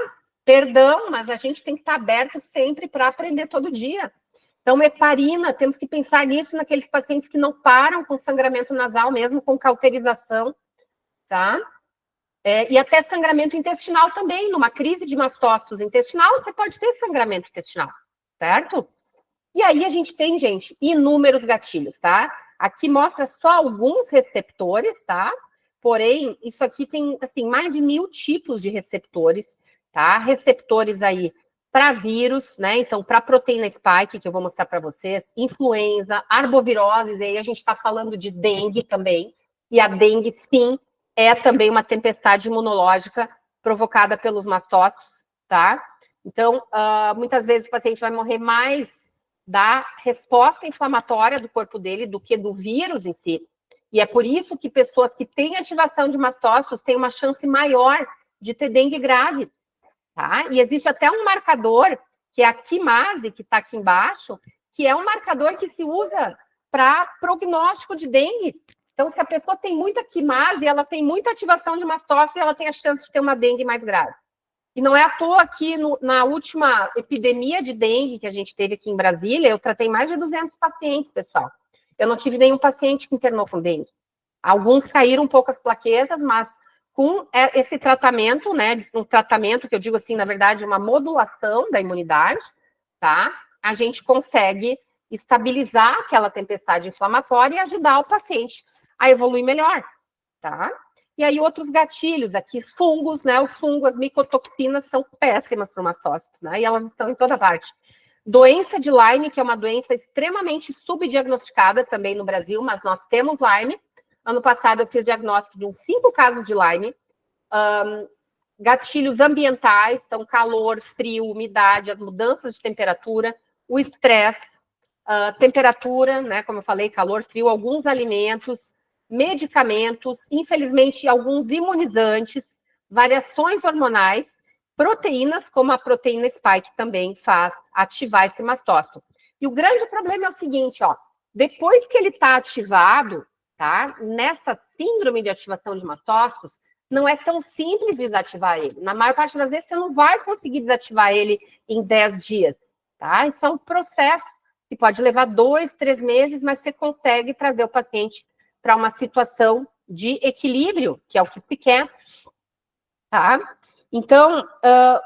Perdão, mas a gente tem que estar aberto sempre para aprender todo dia. Então, heparina, temos que pensar nisso naqueles pacientes que não param com sangramento nasal, mesmo com cauterização, tá? E até sangramento intestinal também, numa crise de mastócitos intestinal, você pode ter sangramento intestinal, certo? E aí a gente tem, gente, inúmeros gatilhos, tá? Aqui mostra só alguns receptores, tá? Porém, isso aqui tem, assim, mais de 1000 tipos de receptores, tá? Receptores aí para vírus, né? Então, para proteína spike, que eu vou mostrar para vocês, influenza, arboviroses, e aí a gente está falando de dengue também, e a dengue, sim, é também uma tempestade imunológica provocada pelos mastócitos, tá? Então, muitas vezes o paciente vai morrer mais da resposta inflamatória do corpo dele do que do vírus em si. E é por isso que pessoas que têm ativação de mastócitos têm uma chance maior de ter dengue grave, tá? E existe até um marcador, que é a quimase, que está aqui embaixo, que é um marcador que se usa para prognóstico de dengue. Então, se a pessoa tem muita quimase, ela tem muita ativação de mastócitos, ela tem a chance de ter uma dengue mais grave. E não é à toa que na última epidemia de dengue que a gente teve aqui em Brasília, eu tratei mais de 200 pacientes, pessoal. Eu não tive nenhum paciente que internou com dengue. Alguns caíram poucas plaquetas, mas com esse tratamento, né, um tratamento que eu digo assim, na verdade, uma modulação da imunidade, tá? A gente consegue estabilizar aquela tempestade inflamatória e ajudar o paciente a evoluir melhor, tá? E aí, outros gatilhos aqui, fungos, né? O fungo, as micotoxinas são péssimas para o mastócito, né? E elas estão em toda parte. Doença de Lyme, que é uma doença extremamente subdiagnosticada também no Brasil, mas nós temos Lyme. Ano passado eu fiz diagnóstico de uns 5 casos de Lyme. Gatilhos ambientais, então calor, frio, umidade, as mudanças de temperatura, o estresse, temperatura, né? Como eu falei, calor, frio, alguns alimentos, medicamentos, infelizmente, alguns imunizantes, variações hormonais, proteínas, como a proteína spike também faz ativar esse mastócito. E o grande problema é o seguinte, ó, depois que ele está ativado, tá, nessa síndrome de ativação de mastócitos, não é tão simples desativar ele. Na maior parte das vezes, você não vai conseguir desativar ele em 10 dias, tá? Isso é um processo que pode levar 2, 3 meses, mas você consegue trazer o paciente para uma situação de equilíbrio, que é o que se quer, tá? Então,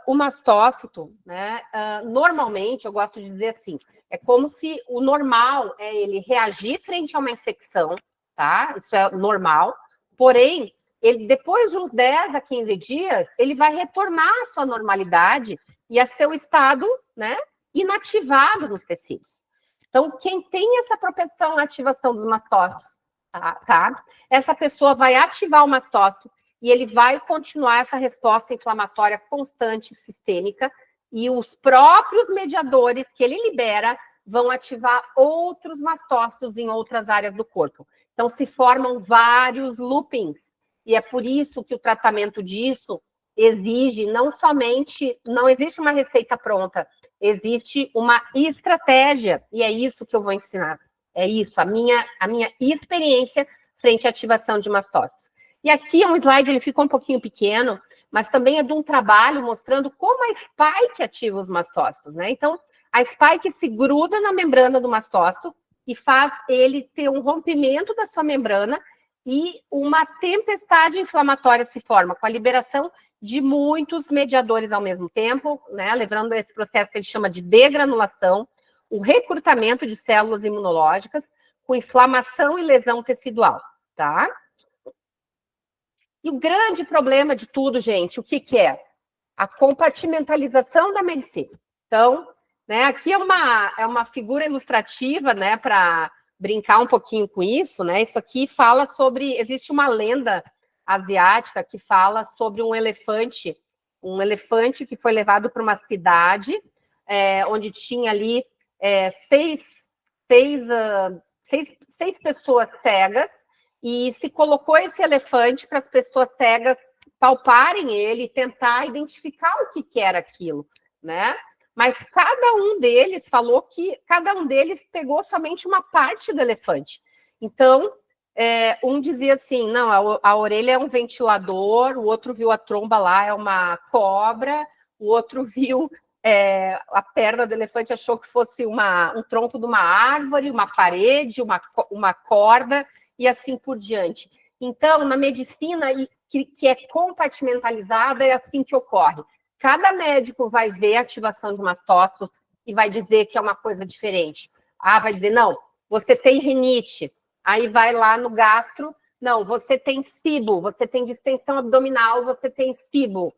o mastócito, né, normalmente, eu gosto de dizer assim, é como se o normal é ele reagir frente a uma infecção, tá? Isso é normal. Porém, ele, depois de uns 10 a 15 dias, ele vai retornar à sua normalidade e a seu estado, né, inativado nos tecidos. Então, quem tem essa propensão à ativação dos mastócitos, tá? Essa pessoa vai ativar o mastócito e ele vai continuar essa resposta inflamatória constante, sistêmica, e os próprios mediadores que ele libera vão ativar outros mastócitos em outras áreas do corpo. Então, se formam vários loopings, e é por isso que o tratamento disso exige não somente, não existe uma receita pronta, existe uma estratégia, e é isso que eu vou ensinar. É isso, a minha experiência frente à ativação de mastócitos. E aqui é um slide, ele ficou um pouquinho pequeno, mas também é de um trabalho mostrando como a spike ativa os mastócitos, né? Então, a spike se gruda na membrana do mastócito e faz ele ter um rompimento da sua membrana e uma tempestade inflamatória se forma, com a liberação de muitos mediadores ao mesmo tempo, né? Levando esse processo que a gente chama de degranulação, o recrutamento de células imunológicas com inflamação e lesão tecidual, tá? E o grande problema de tudo, gente, o que é? A compartimentalização da medicina. Então, né, aqui é uma figura ilustrativa, né, para brincar um pouquinho com isso, né? Isso aqui fala sobre, existe uma lenda asiática que fala sobre um elefante que foi levado para uma cidade onde tinha ali seis pessoas cegas, e se colocou esse elefante para as pessoas cegas palparem ele e tentar identificar o que era aquilo, né? Mas cada um deles falou que cada um deles pegou somente uma parte do elefante. Então, um dizia assim, não, a orelha é um ventilador, o outro viu a tromba lá, é uma cobra, o outro viu a perna do elefante, achou que fosse um tronco de uma árvore, uma parede, uma corda, e assim por diante. Então, na medicina que é compartimentalizada, é assim que ocorre. Cada médico vai ver a ativação de mastócitos e vai dizer que é uma coisa diferente. Vai dizer, não, você tem rinite. Aí vai lá no gastro, não, você tem SIBO, você tem distensão abdominal, você tem SIBO.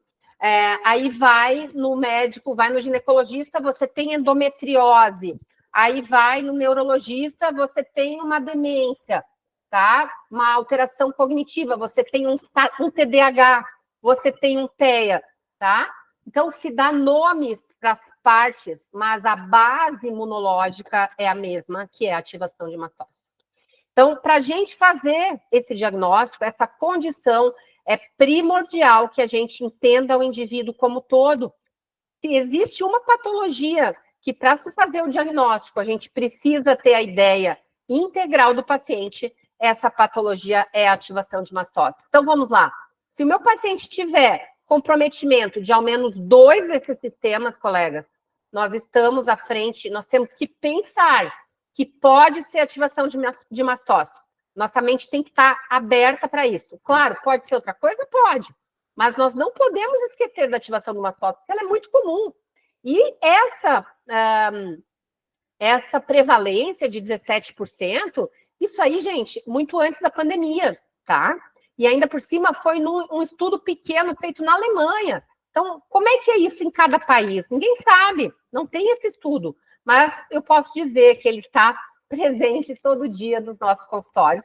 Aí vai no médico, vai no ginecologista, você tem endometriose. Aí vai no neurologista, você tem uma demência, tá? Uma alteração cognitiva, você tem um TDAH, você tem um TEA, tá? Então, se dá nomes para as partes, mas a base imunológica é a mesma, que é a ativação de mastócitos. Então, para a gente fazer esse diagnóstico, essa condição, é primordial que a gente entenda o indivíduo como todo. Se existe uma patologia que, para se fazer o diagnóstico, a gente precisa ter a ideia integral do paciente, essa patologia é a ativação de mastócitos. Então, vamos lá. Se o meu paciente tiver comprometimento de ao menos 2 desses sistemas, colegas, nós estamos à frente, nós temos que pensar que pode ser ativação de mastócitos. Nossa mente tem que estar aberta para isso. Claro, pode ser outra coisa? Pode. Mas nós não podemos esquecer da ativação do mastócito, porque ela é muito comum. E essa prevalência de 17%, isso aí, gente, muito antes da pandemia, tá? E ainda por cima foi num estudo pequeno feito na Alemanha. Então, como é que é isso em cada país? Ninguém sabe, não tem esse estudo. Mas eu posso dizer que ele está presente todo dia nos nossos consultórios.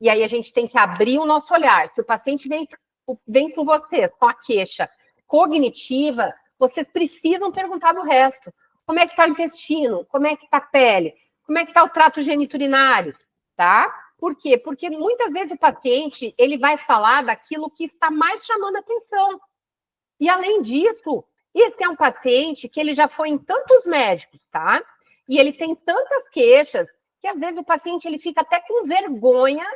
E aí a gente tem que abrir o nosso olhar. Se o paciente vem com você com a queixa cognitiva, vocês precisam perguntar do resto. Como é que está o intestino? Como é que está a pele? Como é que está o trato geniturinário? Tá? Por quê? Porque muitas vezes o paciente ele vai falar daquilo que está mais chamando a atenção. E além disso, esse é um paciente que ele já foi em tantos médicos, tá? E ele tem tantas queixas que às vezes o paciente ele fica até com vergonha,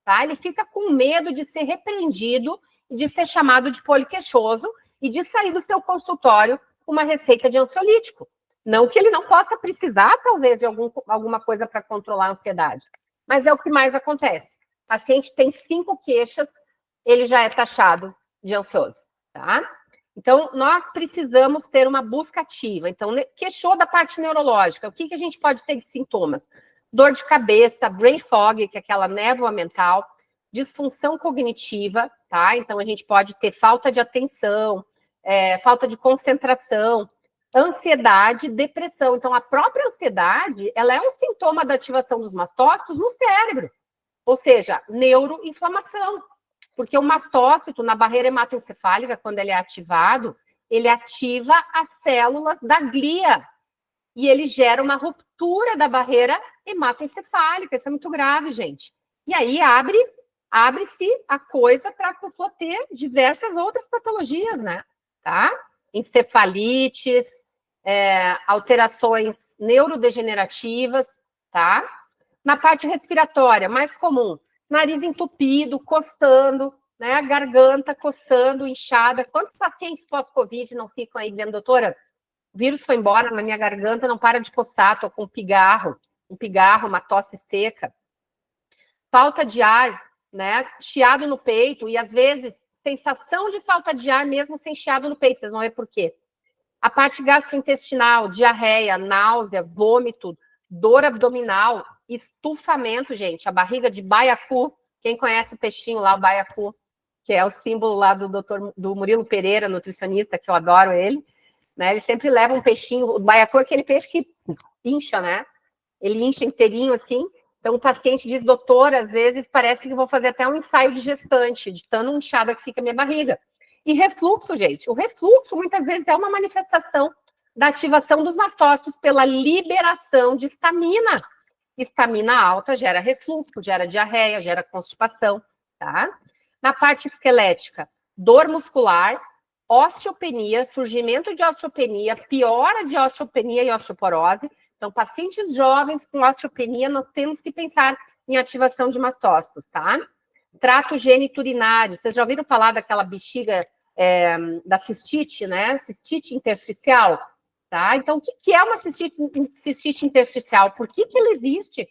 tá? Ele fica com medo de ser repreendido, de ser chamado de poliqueixoso e de sair do seu consultório com uma receita de ansiolítico. Não que ele não possa precisar, talvez, de alguma coisa para controlar a ansiedade. Mas é o que mais acontece. O paciente tem 5 queixas, ele já é taxado de ansioso, tá? Então, nós precisamos ter uma busca ativa. Então, queixou da parte neurológica, o que a gente pode ter de sintomas? dor de cabeça, brain fog, que é aquela névoa mental, disfunção cognitiva, tá? Então, a gente pode ter falta de atenção, falta de concentração, ansiedade, depressão. Então, a própria ansiedade, ela é um sintoma da ativação dos mastócitos no cérebro, ou seja, neuroinflamação. Porque o mastócito, na barreira hematoencefálica, quando ele é ativado, ele ativa as células da glia, e ele gera uma ruptura da barreira hematoencefálica. Isso é muito grave, gente. E aí abre-se a coisa para a pessoa ter diversas outras patologias, né? Tá? Encefalites, alterações neurodegenerativas, tá? Na parte respiratória, mais comum, nariz entupido, coçando, né? A garganta coçando, inchada. Quantos pacientes pós-Covid não ficam aí dizendo, doutora, o vírus foi embora na minha garganta, não para de coçar, tô com um pigarro, uma tosse seca. Falta de ar, né? Chiado no peito e, às vezes, sensação de falta de ar mesmo sem chiado no peito. Vocês vão ver por quê. A parte gastrointestinal, diarreia, náusea, vômito, dor abdominal, estufamento, gente. A barriga de baiacu. Quem conhece o peixinho lá, o baiacu, que é o símbolo lá do Murilo Pereira, nutricionista, que eu adoro ele. Né? Ele sempre leva um peixinho, o baiacu é aquele peixe que incha, né? Ele incha inteirinho assim. Então o paciente diz, doutor, às vezes parece que vou fazer até um ensaio de gestante, de tão inchada que fica a minha barriga. E refluxo, gente. O refluxo muitas vezes é uma manifestação da ativação dos mastócitos pela liberação de histamina. Histamina alta gera refluxo, gera diarreia, gera constipação, tá? Na parte esquelética, dor muscular, osteopenia, surgimento de osteopenia, piora de osteopenia e osteoporose. Então, pacientes jovens com osteopenia, nós temos que pensar em ativação de mastócitos, tá? Trato geniturinário. Vocês já ouviram falar daquela bexiga da cistite, né? Cistite intersticial, tá? Então, o que é uma cistite intersticial? Por que ela existe?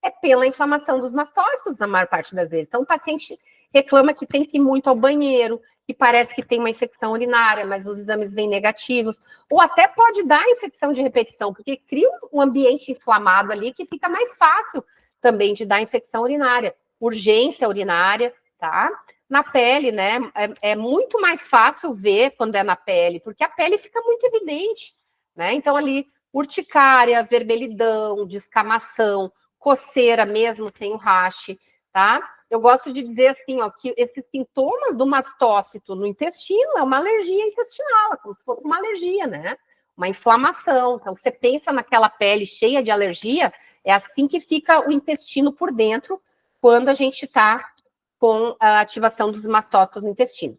É pela inflamação dos mastócitos, na maior parte das vezes. Então, o paciente reclama que tem que ir muito ao banheiro, que parece que tem uma infecção urinária, mas os exames vêm negativos, ou até pode dar infecção de repetição, porque cria um ambiente inflamado ali que fica mais fácil também de dar infecção urinária, urgência urinária, tá? Na pele, né, é muito mais fácil ver quando é na pele, porque a pele fica muito evidente, né? Então ali, urticária, vermelhidão, descamação, coceira mesmo sem o rache, tá? Eu gosto de dizer assim, ó, que esses sintomas do mastócito no intestino é uma alergia intestinal, é como se fosse uma alergia, né? Uma inflamação. Então, você pensa naquela pele cheia de alergia, é assim que fica o intestino por dentro quando a gente está com a ativação dos mastócitos no intestino.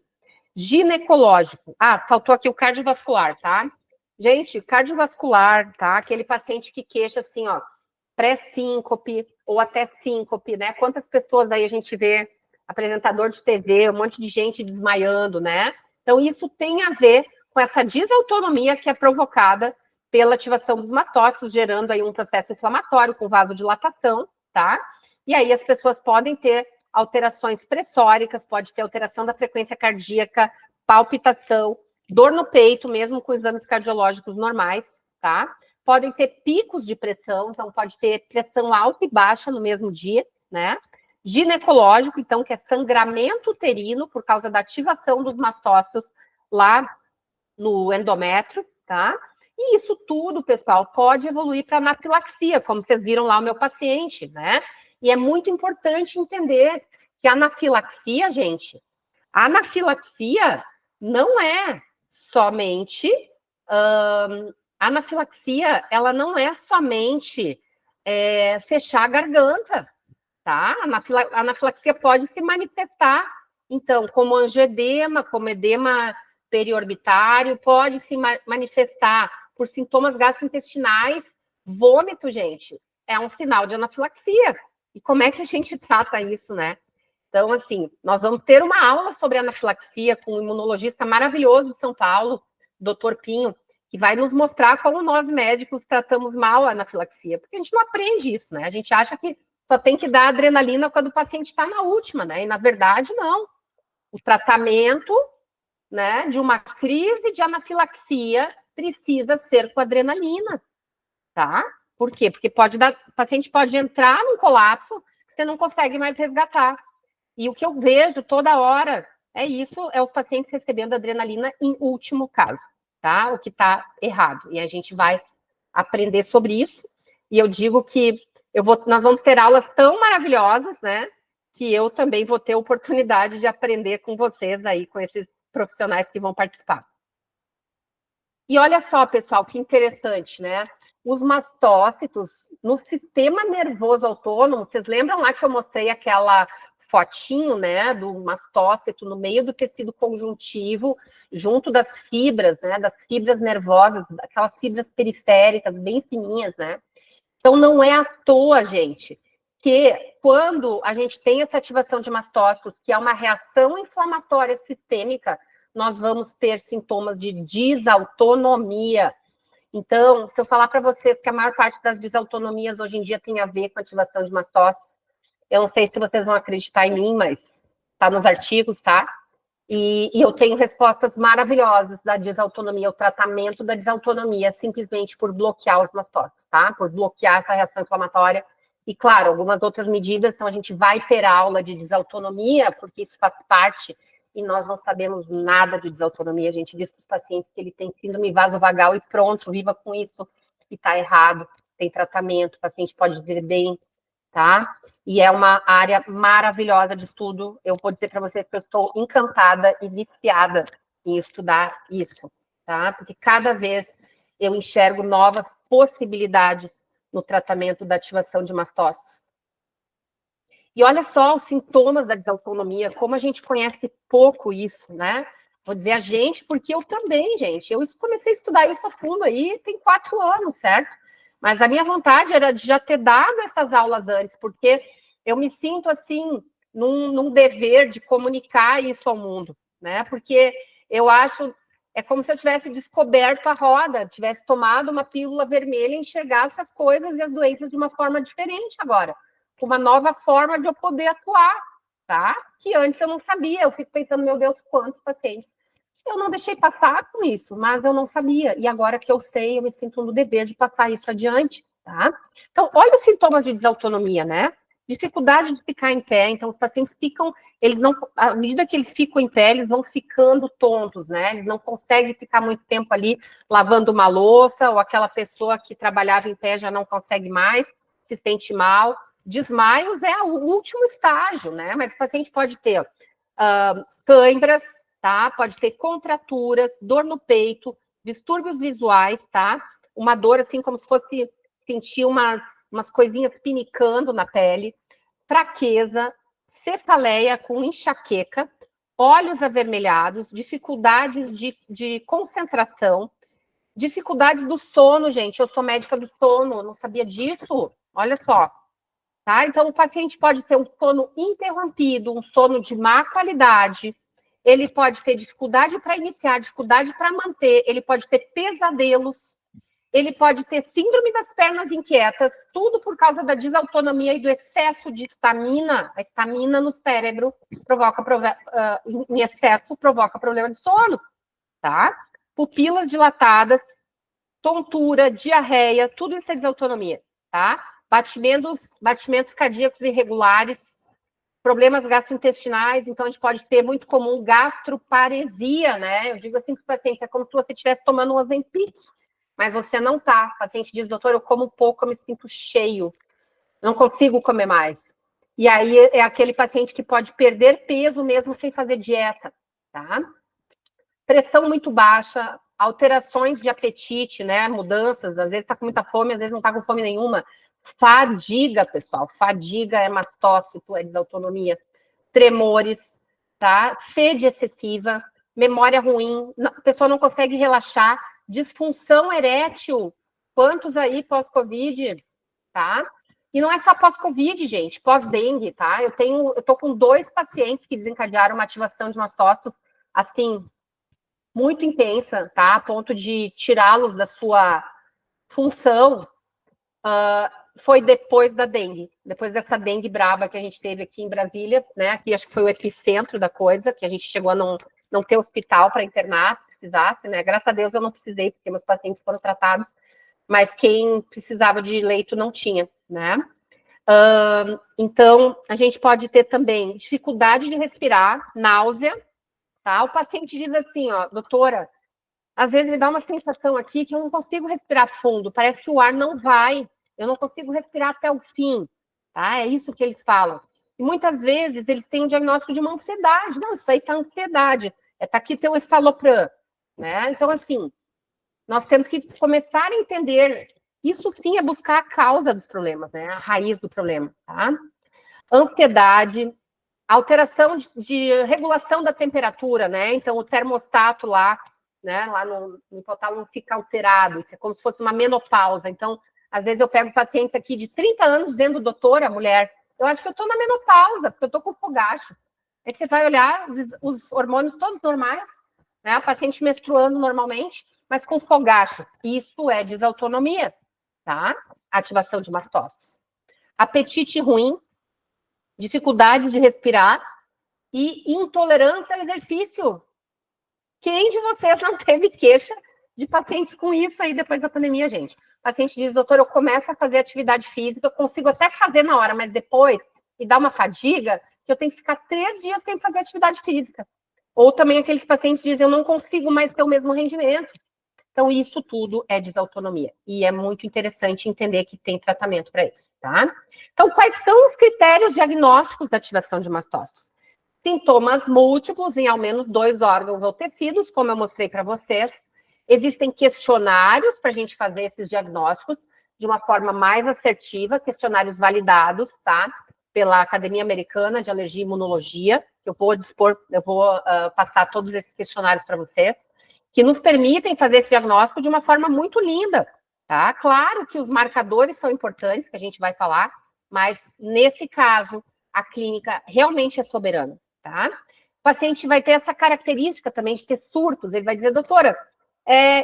Ginecológico. Ah, faltou aqui o cardiovascular, tá? Gente, cardiovascular, tá? Aquele paciente que queixa assim, ó, pré-síncope ou até síncope, né? Quantas pessoas aí a gente vê, apresentador de TV, um monte de gente desmaiando, né? Então, isso tem a ver com essa desautonomia que é provocada pela ativação dos mastócitos, gerando aí um processo inflamatório com vasodilatação, tá? E aí as pessoas podem ter alterações pressóricas, pode ter alteração da frequência cardíaca, palpitação, dor no peito, mesmo com exames cardiológicos normais, tá? Podem ter picos de pressão, então pode ter pressão alta e baixa no mesmo dia, né? Ginecológico, então, que é sangramento uterino por causa da ativação dos mastócitos lá no endométrio, tá? E isso tudo, pessoal, pode evoluir para anafilaxia, como vocês viram lá o meu paciente, né? E é muito importante entender que a anafilaxia, gente, a anafilaxia não é somente... A anafilaxia, ela não é somente fechar a garganta, tá? A anafilaxia pode se manifestar, então, como angioedema, como edema periorbitário, pode se manifestar por sintomas gastrointestinais, vômito, gente, é um sinal de anafilaxia. E como é que a gente trata isso, né? Então, assim, nós vamos ter uma aula sobre anafilaxia com um imunologista maravilhoso de São Paulo, Dr. Pinho, que vai nos mostrar como nós médicos tratamos mal a anafilaxia, porque a gente não aprende isso, né? A gente acha que só tem que dar adrenalina quando o paciente está na última, né? E na verdade, não. O tratamento, né, de uma crise de anafilaxia precisa ser com adrenalina, tá? Por quê? Porque o paciente pode entrar num colapso que você não consegue mais resgatar. E o que eu vejo toda hora é os pacientes recebendo adrenalina em último caso, tá? O que está errado. E a gente vai aprender sobre isso. E eu digo que nós vamos ter aulas tão maravilhosas, né? Que eu também vou ter oportunidade de aprender com vocês aí, com esses profissionais que vão participar. E olha só, pessoal, que interessante, né? Os mastócitos no sistema nervoso autônomo, vocês lembram lá que eu mostrei aquela fotinho, né, do mastócito no meio do tecido conjuntivo, junto das fibras, né, das fibras nervosas, aquelas fibras periféricas bem fininhas, né? Então não é à toa, gente, que quando a gente tem essa ativação de mastócitos, que é uma reação inflamatória sistêmica, nós vamos ter sintomas de desautonomia. Então, se eu falar para vocês que a maior parte das desautonomias hoje em dia tem a ver com ativação de mastócitos, eu não sei se vocês vão acreditar em mim, mas está nos artigos, tá? E eu tenho respostas maravilhosas da desautonomia, o tratamento da desautonomia, simplesmente por bloquear os mastócitos, tá? Por bloquear essa reação inflamatória. E, claro, algumas outras medidas, então a gente vai ter aula de desautonomia, porque isso faz parte, e nós não sabemos nada de desautonomia. A gente diz para os pacientes que ele tem síndrome vasovagal e pronto, viva com isso, e está errado, tem tratamento, o paciente pode viver bem, tá? E é uma área maravilhosa de estudo. Eu vou dizer para vocês que eu estou encantada e viciada em estudar isso, tá? Porque cada vez eu enxergo novas possibilidades no tratamento da ativação de mastócitos. E olha só os sintomas da desautonomia, como a gente conhece pouco isso, né? Vou dizer a gente, porque eu também, gente. Eu comecei a estudar isso a fundo aí tem 4 anos, certo? Mas a minha vontade era de já ter dado essas aulas antes, porque eu me sinto, assim, num dever de comunicar isso ao mundo, né? Porque eu acho, é como se eu tivesse descoberto a roda, tivesse tomado uma pílula vermelha e enxergasse as coisas e as doenças de uma forma diferente agora, com uma nova forma de eu poder atuar, tá? Que antes eu não sabia, eu fico pensando, meu Deus, quantos pacientes eu não deixei passar com isso, mas eu não sabia. E agora que eu sei, eu me sinto no dever de passar isso adiante, tá? Então, olha os sintomas de desautonomia, né? Dificuldade de ficar em pé. Então, os pacientes ficam, eles não, à medida que eles ficam em pé, eles vão ficando tontos, né? Eles não conseguem ficar muito tempo ali lavando uma louça, ou aquela pessoa que trabalhava em pé já não consegue mais, se sente mal. Desmaios é o último estágio, né? Mas o paciente pode ter câimbras, tá? Pode ter contraturas, dor no peito, distúrbios visuais, tá? Uma dor assim como se fosse sentir umas coisinhas pinicando na pele, fraqueza, cefaleia com enxaqueca, olhos avermelhados, dificuldades de concentração, dificuldades do sono, gente. Eu sou médica do sono, não sabia disso. Olha só. Tá? Então, o paciente pode ter um sono interrompido, um sono de má qualidade, ele pode ter dificuldade para iniciar, dificuldade para manter, ele pode ter pesadelos, ele pode ter síndrome das pernas inquietas, tudo por causa da desautonomia e do excesso de estamina. A estamina no cérebro em excesso provoca problema de sono, tá? Pupilas dilatadas, tontura, diarreia, tudo isso é desautonomia, tá? Batimentos cardíacos irregulares, problemas gastrointestinais, então a gente pode ter muito comum gastroparesia, né? Eu digo assim para o paciente, é como se você estivesse tomando um Ozempic, mas você não tá. O paciente diz, doutor, eu como pouco, eu me sinto cheio, não consigo comer mais. E aí é aquele paciente que pode perder peso mesmo sem fazer dieta, tá? Pressão muito baixa, alterações de apetite, né? Mudanças, às vezes tá com muita fome, às vezes não tá com fome nenhuma. Fadiga, pessoal. Fadiga é mastócito, é desautonomia. Tremores, tá? Sede excessiva, memória ruim, a pessoa não consegue relaxar, disfunção erétil. Quantos aí pós-Covid, tá? E não é só pós-Covid, gente, pós-dengue, tá? Eu tô com 2 pacientes que desencadearam uma ativação de mastócitos, assim, muito intensa, tá? A ponto de tirá-los da sua função. Foi depois da dengue, depois dessa dengue braba que a gente teve aqui em Brasília, né? Aqui acho que foi o epicentro da coisa, que a gente chegou a não ter hospital para internar, se precisasse, né? Graças a Deus eu não precisei, porque meus pacientes foram tratados, mas quem precisava de leito não tinha, né? Então, a gente pode ter também dificuldade de respirar, náusea, tá? O paciente diz assim, ó, doutora, às vezes me dá uma sensação aqui que eu não consigo respirar fundo, parece que o ar não vai, eu não consigo respirar até o fim, tá? É isso que eles falam. E muitas vezes eles têm um diagnóstico de uma ansiedade, não, isso aí tá ansiedade, tá aqui teu estalopram, né? Então, assim, nós temos que começar a entender, isso sim é buscar a causa dos problemas, né? A raiz do problema, tá? Ansiedade, alteração de regulação da temperatura, né? Então, o termostato lá, né? Lá no hipotálamo fica alterado, isso é como se fosse uma menopausa. Então, às vezes eu pego pacientes aqui de 30 anos dizendo, doutora, mulher, eu acho que eu tô na menopausa, porque eu tô com fogachos. Aí você vai olhar os hormônios todos normais, né? A paciente menstruando normalmente, mas com fogachos. Isso é desautonomia, tá? Ativação de mastócitos. Apetite ruim, dificuldades de respirar e intolerância ao exercício. Quem de vocês não teve queixa de pacientes com isso aí depois da pandemia, gente? O paciente diz, doutor, eu começo a fazer atividade física, eu consigo até fazer na hora, mas depois me dá uma fadiga que eu tenho que ficar 3 dias sem fazer atividade física. Ou também aqueles pacientes dizem, eu não consigo mais ter o mesmo rendimento. Então, isso tudo é desautonomia. E é muito interessante entender que tem tratamento para isso, tá? Então, quais são os critérios diagnósticos da ativação de mastócitos? Sintomas múltiplos em ao menos 2 órgãos ou tecidos, como eu mostrei para vocês. Existem questionários para a gente fazer esses diagnósticos de uma forma mais assertiva, questionários validados, tá? Pela Academia Americana de Alergia e Imunologia. Eu vou passar todos esses questionários para vocês, que nos permitem fazer esse diagnóstico de uma forma muito linda, tá? Claro que os marcadores são importantes, que a gente vai falar, mas nesse caso, a clínica realmente é soberana, tá? O paciente vai ter essa característica também de ter surtos, ele vai dizer, doutora,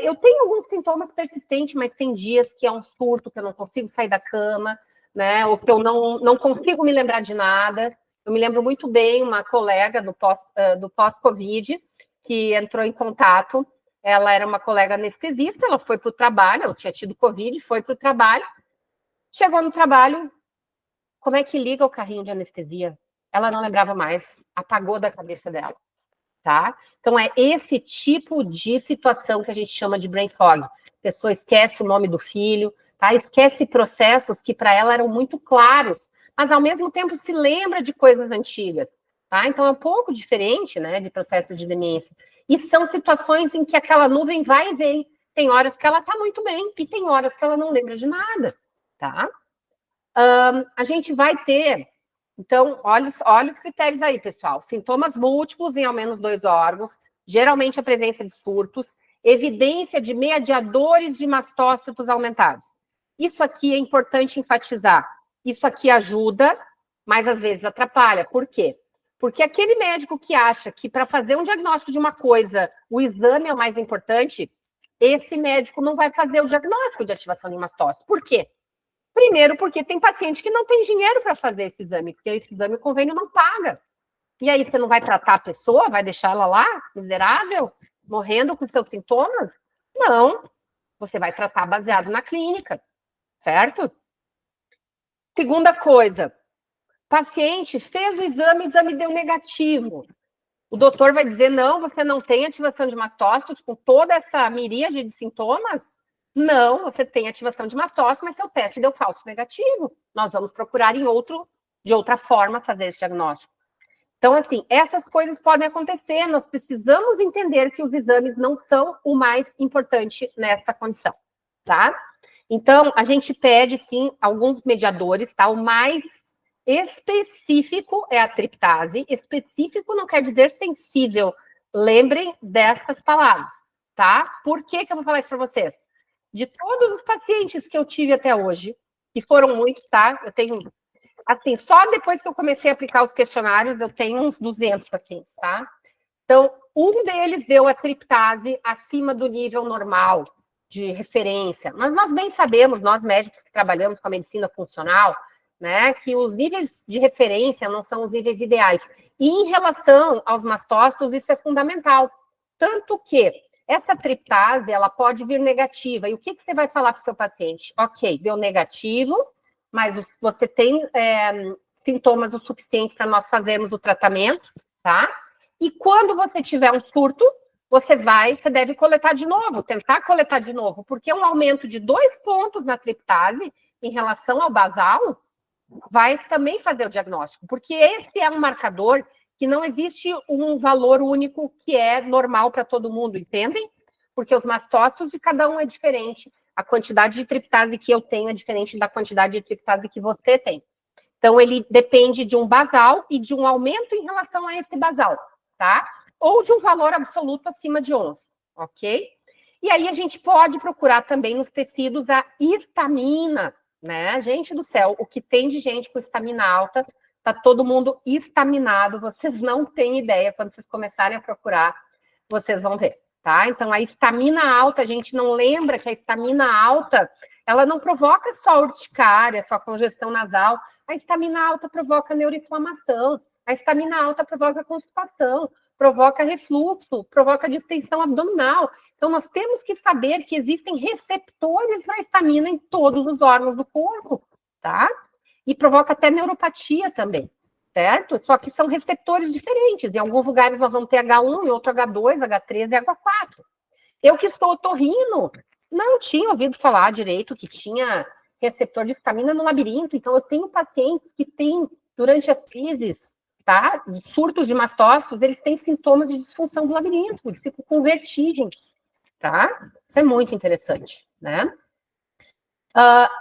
eu tenho alguns sintomas persistentes, mas tem dias que é um surto, que eu não consigo sair da cama, né? Ou que eu não consigo me lembrar de nada. Eu me lembro muito bem, uma colega do pós-Covid, que entrou em contato. Ela era uma colega anestesista, ela foi para o trabalho, ela tinha tido Covid, foi para o trabalho, chegou no trabalho, como é que liga o carrinho de anestesia? Ela não lembrava mais, apagou da cabeça dela, tá? Então, é esse tipo de situação que a gente chama de brain fog. A pessoa esquece o nome do filho, tá? Esquece processos que para ela eram muito claros, mas ao mesmo tempo se lembra de coisas antigas, tá? Então, é um pouco diferente, né, de processo de demência. E são situações em que aquela nuvem vai e vem. Tem horas que ela está muito bem e tem horas que ela não lembra de nada, tá? A gente vai ter, então, olha os critérios aí, pessoal. Sintomas múltiplos em ao menos 2 órgãos, geralmente a presença de surtos, evidência de mediadores de mastócitos aumentados. Isso aqui é importante enfatizar. Isso aqui ajuda, mas às vezes atrapalha. Por quê? Porque aquele médico que acha que para fazer um diagnóstico de uma coisa, o exame é o mais importante, esse médico não vai fazer o diagnóstico de ativação de mastócito. Por quê? Primeiro, porque tem paciente que não tem dinheiro para fazer esse exame, porque esse exame o convênio não paga. E aí você não vai tratar a pessoa, vai deixar ela lá, miserável, morrendo com seus sintomas? Não. Você vai tratar baseado na clínica, certo? Segunda coisa, paciente fez o exame deu negativo. O doutor vai dizer, não, você não tem ativação de mastócitos com toda essa miríade de sintomas? Não, você tem ativação de mastócito, mas seu teste deu falso negativo. Nós vamos procurar de outra forma fazer esse diagnóstico. Então, assim, essas coisas podem acontecer, nós precisamos entender que os exames não são o mais importante nesta condição, tá? Então, a gente pede, sim, alguns mediadores, tá? O mais específico é a triptase. Específico não quer dizer sensível. Lembrem destas palavras, tá? Por que eu vou falar isso para vocês? De todos os pacientes que eu tive até hoje, que foram muitos, tá? Eu tenho, assim, só depois que eu comecei a aplicar os questionários, eu tenho uns 200 pacientes, tá? Então, um deles deu a triptase acima do nível normal de referência. Mas nós bem sabemos, nós médicos que trabalhamos com a medicina funcional, né, que os níveis de referência não são os níveis ideais. E em relação aos mastócitos, isso é fundamental. Tanto que essa triptase, ela pode vir negativa. E o que você vai falar para o seu paciente? Ok, deu negativo, mas você tem sintomas o suficiente para nós fazermos o tratamento, tá? E quando você tiver um surto, você deve coletar de novo, tentar coletar de novo, porque um aumento de 2 pontos na triptase em relação ao basal vai também fazer o diagnóstico, porque esse é um marcador que não existe um valor único que é normal para todo mundo, entendem? Porque os mastócitos de cada um é diferente, a quantidade de triptase que eu tenho é diferente da quantidade de triptase que você tem. Então, ele depende de um basal e de um aumento em relação a esse basal, tá? Ou de um valor absoluto acima de 11, ok? E aí a gente pode procurar também nos tecidos a histamina, né? Gente do céu, o que tem de gente com histamina alta, tá todo mundo estaminado, vocês não têm ideia, quando vocês começarem a procurar, vocês vão ver, tá? Então, a histamina alta, a gente não lembra que a histamina alta, ela não provoca só urticária, só congestão nasal, a histamina alta provoca neuroinflamação, a histamina alta provoca constipação, provoca refluxo, provoca distensão abdominal. Então, nós temos que saber que existem receptores para histamina em todos os órgãos do corpo, tá? E provoca até neuropatia também, certo? Só que são receptores diferentes. Em alguns lugares nós vamos ter H1, em outro H2, H3 e H4. Eu que sou otorrino, não tinha ouvido falar direito que tinha receptor de histamina no labirinto. Então, eu tenho pacientes que têm, durante as crises, tá? Surtos de mastócitos, eles têm sintomas de disfunção do labirinto, eles ficam com vertigem, tá? Isso é muito interessante, né?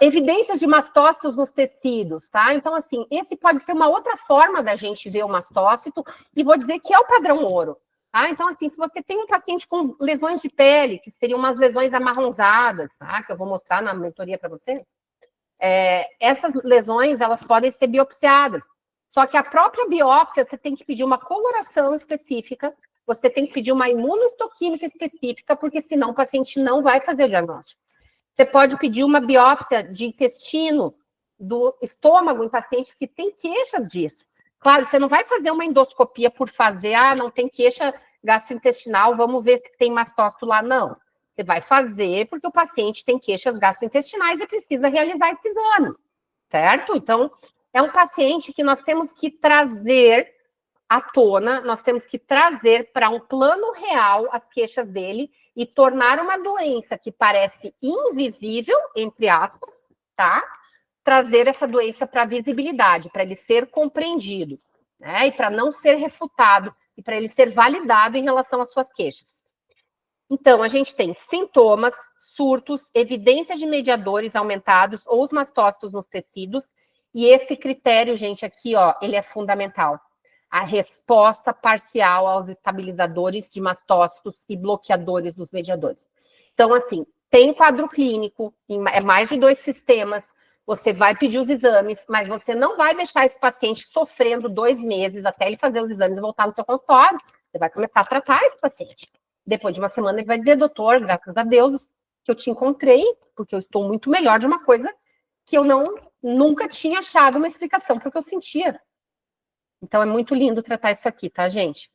Evidências de mastócitos nos tecidos, tá? Então, assim, esse pode ser uma outra forma da gente ver o mastócito, e vou dizer que é o padrão ouro, tá? Então, assim, se você tem um paciente com lesões de pele, que seriam umas lesões amarronzadas, tá? Que eu vou mostrar na mentoria para você, essas lesões, elas podem ser biopsiadas. Só que a própria biópsia, você tem que pedir uma coloração específica, você tem que pedir uma imunohistoquímica específica, porque senão o paciente não vai fazer o diagnóstico. Você pode pedir uma biópsia de intestino, do estômago, em pacientes que têm queixas disso. Claro, você não vai fazer uma endoscopia por fazer, não tem queixa gastrointestinal, vamos ver se tem mastócito lá, não. Você vai fazer porque o paciente tem queixas gastrointestinais e precisa realizar esse exame, certo? Então, é um paciente que nós temos que trazer à tona, nós temos que trazer para um plano real as queixas dele e tornar uma doença que parece invisível, entre aspas, tá? Trazer essa doença para a visibilidade, para ele ser compreendido, né? E para não ser refutado, e para ele ser validado em relação às suas queixas. Então, a gente tem sintomas, surtos, evidência de mediadores aumentados ou os mastócitos nos tecidos, e esse critério, gente, aqui, ó, ele é fundamental. A resposta parcial aos estabilizadores de mastócitos e bloqueadores dos mediadores. Então, assim, tem quadro clínico, é mais de 2 sistemas, você vai pedir os exames, mas você não vai deixar esse paciente sofrendo 2 meses até ele fazer os exames e voltar no seu consultório. Você vai começar a tratar esse paciente. Depois de uma semana, ele vai dizer, doutor, graças a Deus que eu te encontrei, porque eu estou muito melhor de uma coisa que eu nunca tinha achado uma explicação para o que eu sentia. Então, é muito lindo tratar isso aqui, tá, gente?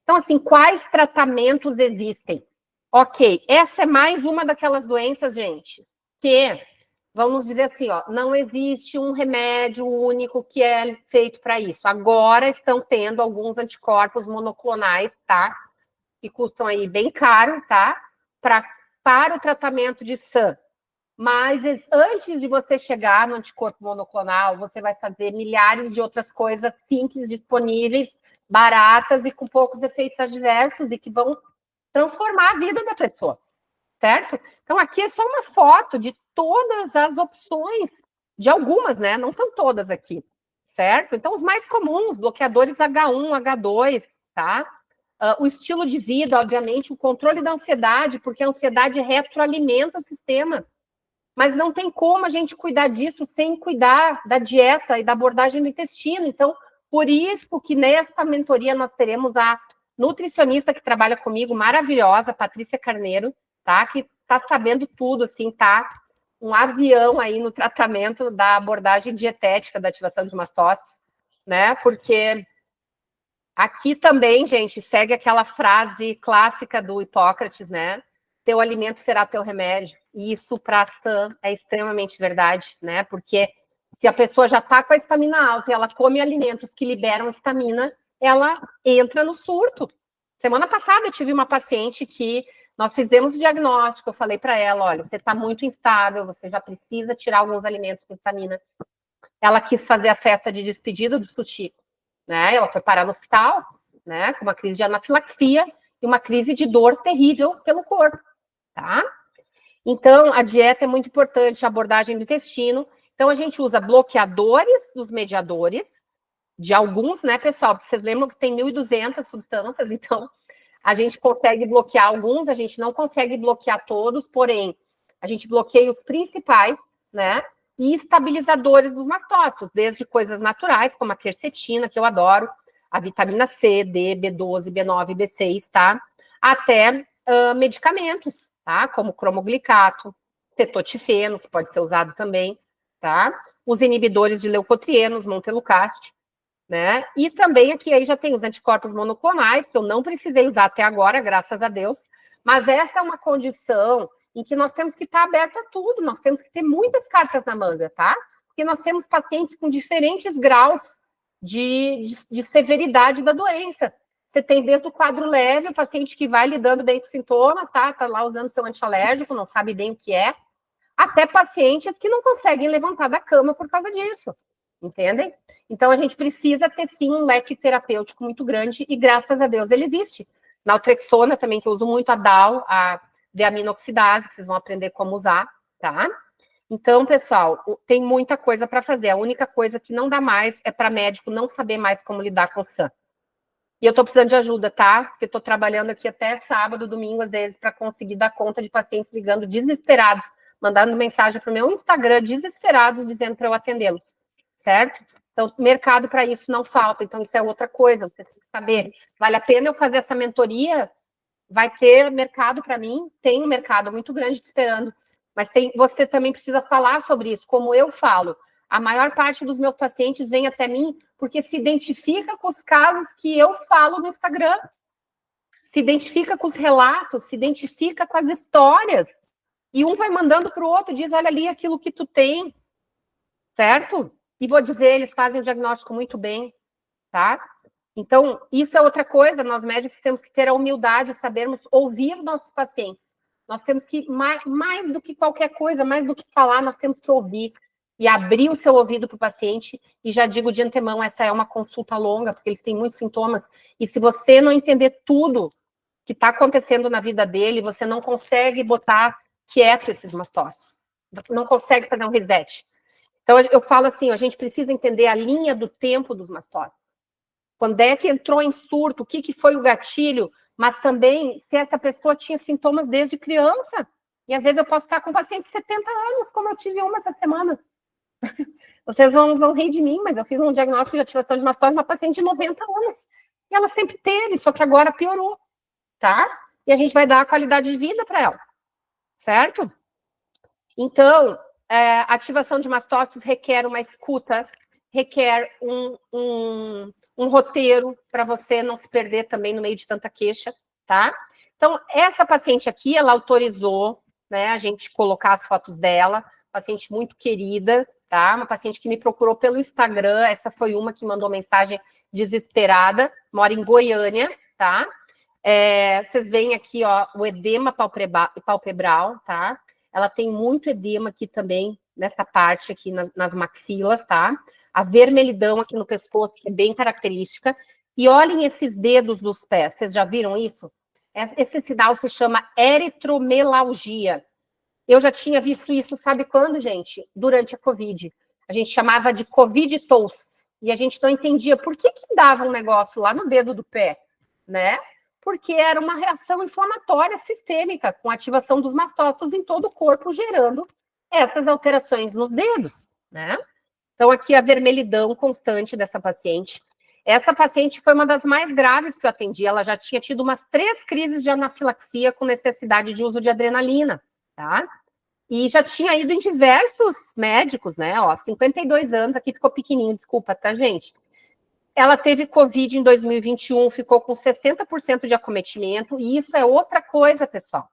Então, assim, quais tratamentos existem? Ok, essa é mais uma daquelas doenças, gente, que, vamos dizer assim, ó, não existe um remédio único que é feito para isso. Agora estão tendo alguns anticorpos monoclonais, tá? Que custam aí bem caro, tá? Para o tratamento de SAM. Mas antes de você chegar no anticorpo monoclonal, você vai fazer milhares de outras coisas simples, disponíveis, baratas e com poucos efeitos adversos e que vão transformar a vida da pessoa, certo? Então, aqui é só uma foto de todas as opções, de algumas, né? Não estão todas aqui, certo? Então, os mais comuns, bloqueadores H1, H2, tá? O estilo de vida, obviamente, o controle da ansiedade, porque a ansiedade retroalimenta o sistema. Mas não tem como a gente cuidar disso sem cuidar da dieta e da abordagem do intestino. Então, por isso que nesta mentoria nós teremos a nutricionista que trabalha comigo, maravilhosa, Patrícia Carneiro, tá? Que tá sabendo tudo, assim, tá? Um avião aí no tratamento da abordagem dietética da ativação de mastócitos, né? Porque Aqui também, gente, segue aquela frase clássica do Hipócrates, né? Teu alimento será teu remédio. E isso, para a Sam, é extremamente verdade, né? Porque se a pessoa já está com a estamina alta e ela come alimentos que liberam estamina, ela entra no surto. Semana passada eu tive uma paciente que nós fizemos o diagnóstico, eu falei para ela, olha, você está muito instável, você já precisa tirar alguns alimentos com estamina. Ela quis fazer a festa de despedida do sushi, né? Ela foi parar no hospital, né? Com uma crise de anafilaxia e uma crise de dor terrível pelo corpo, tá? Então, a dieta é muito importante, a abordagem do intestino. Então, a gente usa bloqueadores dos mediadores, de alguns, né, pessoal? Porque vocês lembram que tem 1.200 substâncias, então a gente consegue bloquear alguns, a gente não consegue bloquear todos, porém, a gente bloqueia os principais, né? E estabilizadores dos mastócitos, desde coisas naturais, como a quercetina, que eu adoro, a vitamina C, D, B12, B9, B6, tá? Até medicamentos, tá? Como cromoglicato, cetotifeno, que pode ser usado também, tá? Os inibidores de leucotrienos, montelukast, né? E também aqui aí já tem os anticorpos monoclonais, que eu não precisei usar até agora, graças a Deus, mas essa é uma condição em que nós temos que estar aberto a tudo, nós temos que ter muitas cartas na manga, tá? Porque nós temos pacientes com diferentes graus de severidade da doença. Você tem desde o quadro leve, o paciente que vai lidando bem com sintomas, tá? Tá lá usando seu antialérgico, não sabe bem o que é, até pacientes que não conseguem levantar da cama por causa disso, entendem? Então, a gente precisa ter, sim, um leque terapêutico muito grande e, graças a Deus, ele existe. Naltrexona também, que eu uso muito a DAO, a deaminoxidase, que vocês vão aprender como usar, tá? Então, pessoal, tem muita coisa para fazer. A única coisa que não dá mais é para médico não saber mais como lidar com o SAM. E eu estou precisando de ajuda, tá? Porque estou trabalhando aqui até sábado, domingo, às vezes, para conseguir dar conta de pacientes ligando desesperados, mandando mensagem para o meu Instagram, desesperados, dizendo para eu atendê-los, certo? Então, mercado para isso não falta. Então, isso é outra coisa, você tem que saber. Vale a pena eu fazer essa mentoria? Vai ter mercado para mim? Tem um mercado muito grande te esperando. Mas você também precisa falar sobre isso, como eu falo. A maior parte dos meus pacientes vem até mim porque se identifica com os casos que eu falo no Instagram. Se identifica com os relatos, se identifica com as histórias. E um vai mandando para o outro, diz, olha ali aquilo que tu tem, certo? E vou dizer, eles fazem o diagnóstico muito bem, tá? Então, isso é outra coisa, nós médicos temos que ter a humildade de sabermos ouvir nossos pacientes. Nós temos que, mais do que qualquer coisa, mais do que falar, nós temos que ouvir e abrir o seu ouvido para o paciente. E já digo de antemão, essa é uma consulta longa, porque eles têm muitos sintomas. E se você não entender tudo que está acontecendo na vida dele, você não consegue botar quieto esses mastócitos. Não consegue fazer um reset. Então, eu falo assim, a gente precisa entender a linha do tempo dos mastócitos. Quando é que entrou em surto, o que foi o gatilho, mas também se essa pessoa tinha sintomas desde criança. E às vezes eu posso estar com um paciente de 70 anos, como eu tive uma essa semana. Vocês vão rir de mim, mas eu fiz um diagnóstico de ativação de mastose numa paciente de 90 anos. E ela sempre teve, só que agora piorou, tá? E a gente vai dar a qualidade de vida para ela, certo? Então, ativação de mastócitos requer uma escuta, requer um roteiro para você não se perder também no meio de tanta queixa, tá? Então, essa paciente aqui, ela autorizou, né, a gente colocar as fotos dela, paciente muito querida, tá? Uma paciente que me procurou pelo Instagram, essa foi uma que mandou mensagem desesperada, mora em Goiânia, tá? Vocês veem aqui, ó, o edema palpebral, tá? Ela tem muito edema aqui também, nessa parte aqui, nas maxilas, tá? A vermelhidão aqui no pescoço, que é bem característica. E olhem esses dedos dos pés, vocês já viram isso? Esse sinal se chama eritromelalgia. Eu já tinha visto isso, sabe quando, gente? Durante a Covid. A gente chamava de Covid-tos. E a gente não entendia por que dava um negócio lá no dedo do pé, né? Porque era uma reação inflamatória sistêmica, com ativação dos mastócitos em todo o corpo, gerando essas alterações nos dedos, né? Então, aqui a vermelhidão constante dessa paciente. Essa paciente foi uma das mais graves que eu atendi. Ela já tinha tido umas 3 crises de anafilaxia com necessidade de uso de adrenalina, tá? E já tinha ido em diversos médicos, né? Ó, 52 anos, aqui ficou pequenininho, desculpa, tá, gente? Ela teve Covid em 2021, ficou com 60% de acometimento, e isso é outra coisa, pessoal.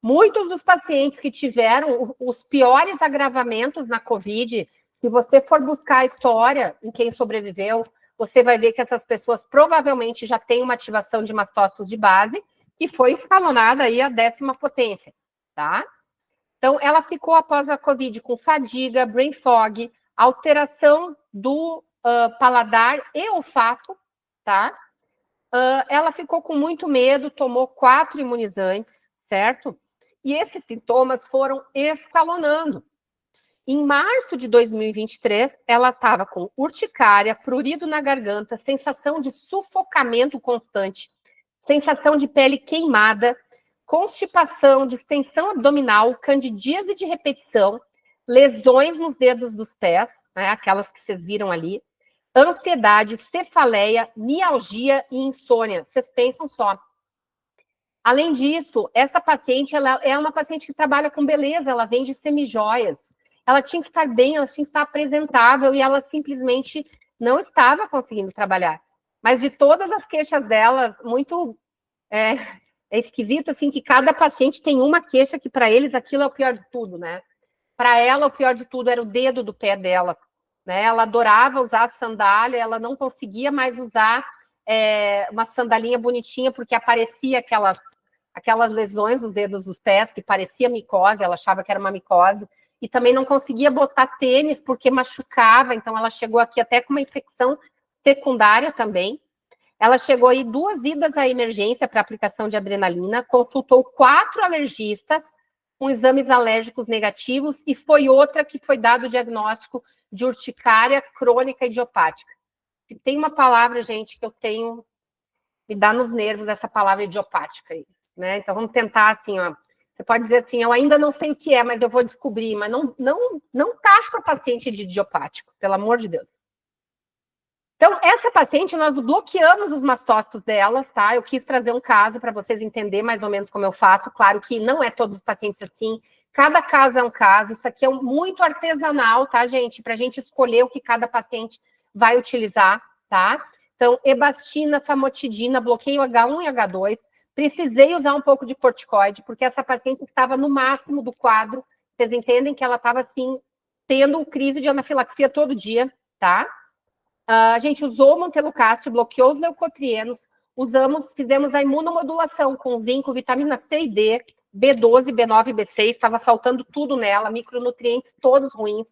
Muitos dos pacientes que tiveram os piores agravamentos na Covid, se você for buscar a história em quem sobreviveu, você vai ver que essas pessoas provavelmente já têm uma ativação de mastócitos de base, que foi escalonada aí a 10ª potência, tá? Então, ela ficou após a Covid com fadiga, brain fog, alteração do paladar e olfato, tá? Ela ficou com muito medo, tomou 4 imunizantes, certo? E esses sintomas foram escalonando. Em março de 2023, ela estava com urticária, prurido na garganta, sensação de sufocamento constante, sensação de pele queimada, constipação, distensão abdominal, candidíase de repetição, lesões nos dedos dos pés, né, aquelas que vocês viram ali, ansiedade, cefaleia, mialgia e insônia. Vocês pensam só. Além disso, essa paciente, ela é uma paciente que trabalha com beleza, ela vende semijoias. Ela tinha que estar bem, ela tinha que estar apresentável e ela simplesmente não estava conseguindo trabalhar. Mas de todas as queixas delas, muito é esquisito, assim, que cada paciente tem uma queixa que para eles aquilo é o pior de tudo, né? Para ela, o pior de tudo era o dedo do pé dela, né? Ela adorava usar sandália, ela não conseguia mais usar uma sandalinha bonitinha, porque aparecia aquelas lesões nos dedos dos pés, que parecia micose, ela achava que era uma micose, e também não conseguia botar tênis, porque machucava, então ela chegou aqui até com uma infecção secundária também. Ela chegou aí 2 idas à emergência para aplicação de adrenalina, consultou 4 alergistas, com exames alérgicos negativos, e foi outra que foi dado o diagnóstico de urticária crônica idiopática. E tem uma palavra, gente, que eu tenho, me dá nos nervos essa palavra idiopática aí, né? Então vamos tentar assim, ó. Você pode dizer assim, eu ainda não sei o que é, mas eu vou descobrir, mas não taxa o paciente de idiopático, pelo amor de Deus. Então, essa paciente, nós bloqueamos os mastócitos delas, tá? Eu quis trazer um caso para vocês entenderem mais ou menos como eu faço. Claro que não é todos os pacientes assim, cada caso é um caso. Isso aqui é muito artesanal, tá, gente? Para a gente escolher o que cada paciente vai utilizar, tá? Então, ebastina, famotidina, bloqueio H1 e H2. Precisei usar um pouco de corticoide, porque essa paciente estava no máximo do quadro. Vocês entendem que ela estava, assim, tendo crise de anafilaxia todo dia, tá? A gente usou o montelukast, bloqueou os leucotrienos, fizemos a imunomodulação com zinco, vitamina C e D, B12, B9 e B6, estava faltando tudo nela, micronutrientes todos ruins.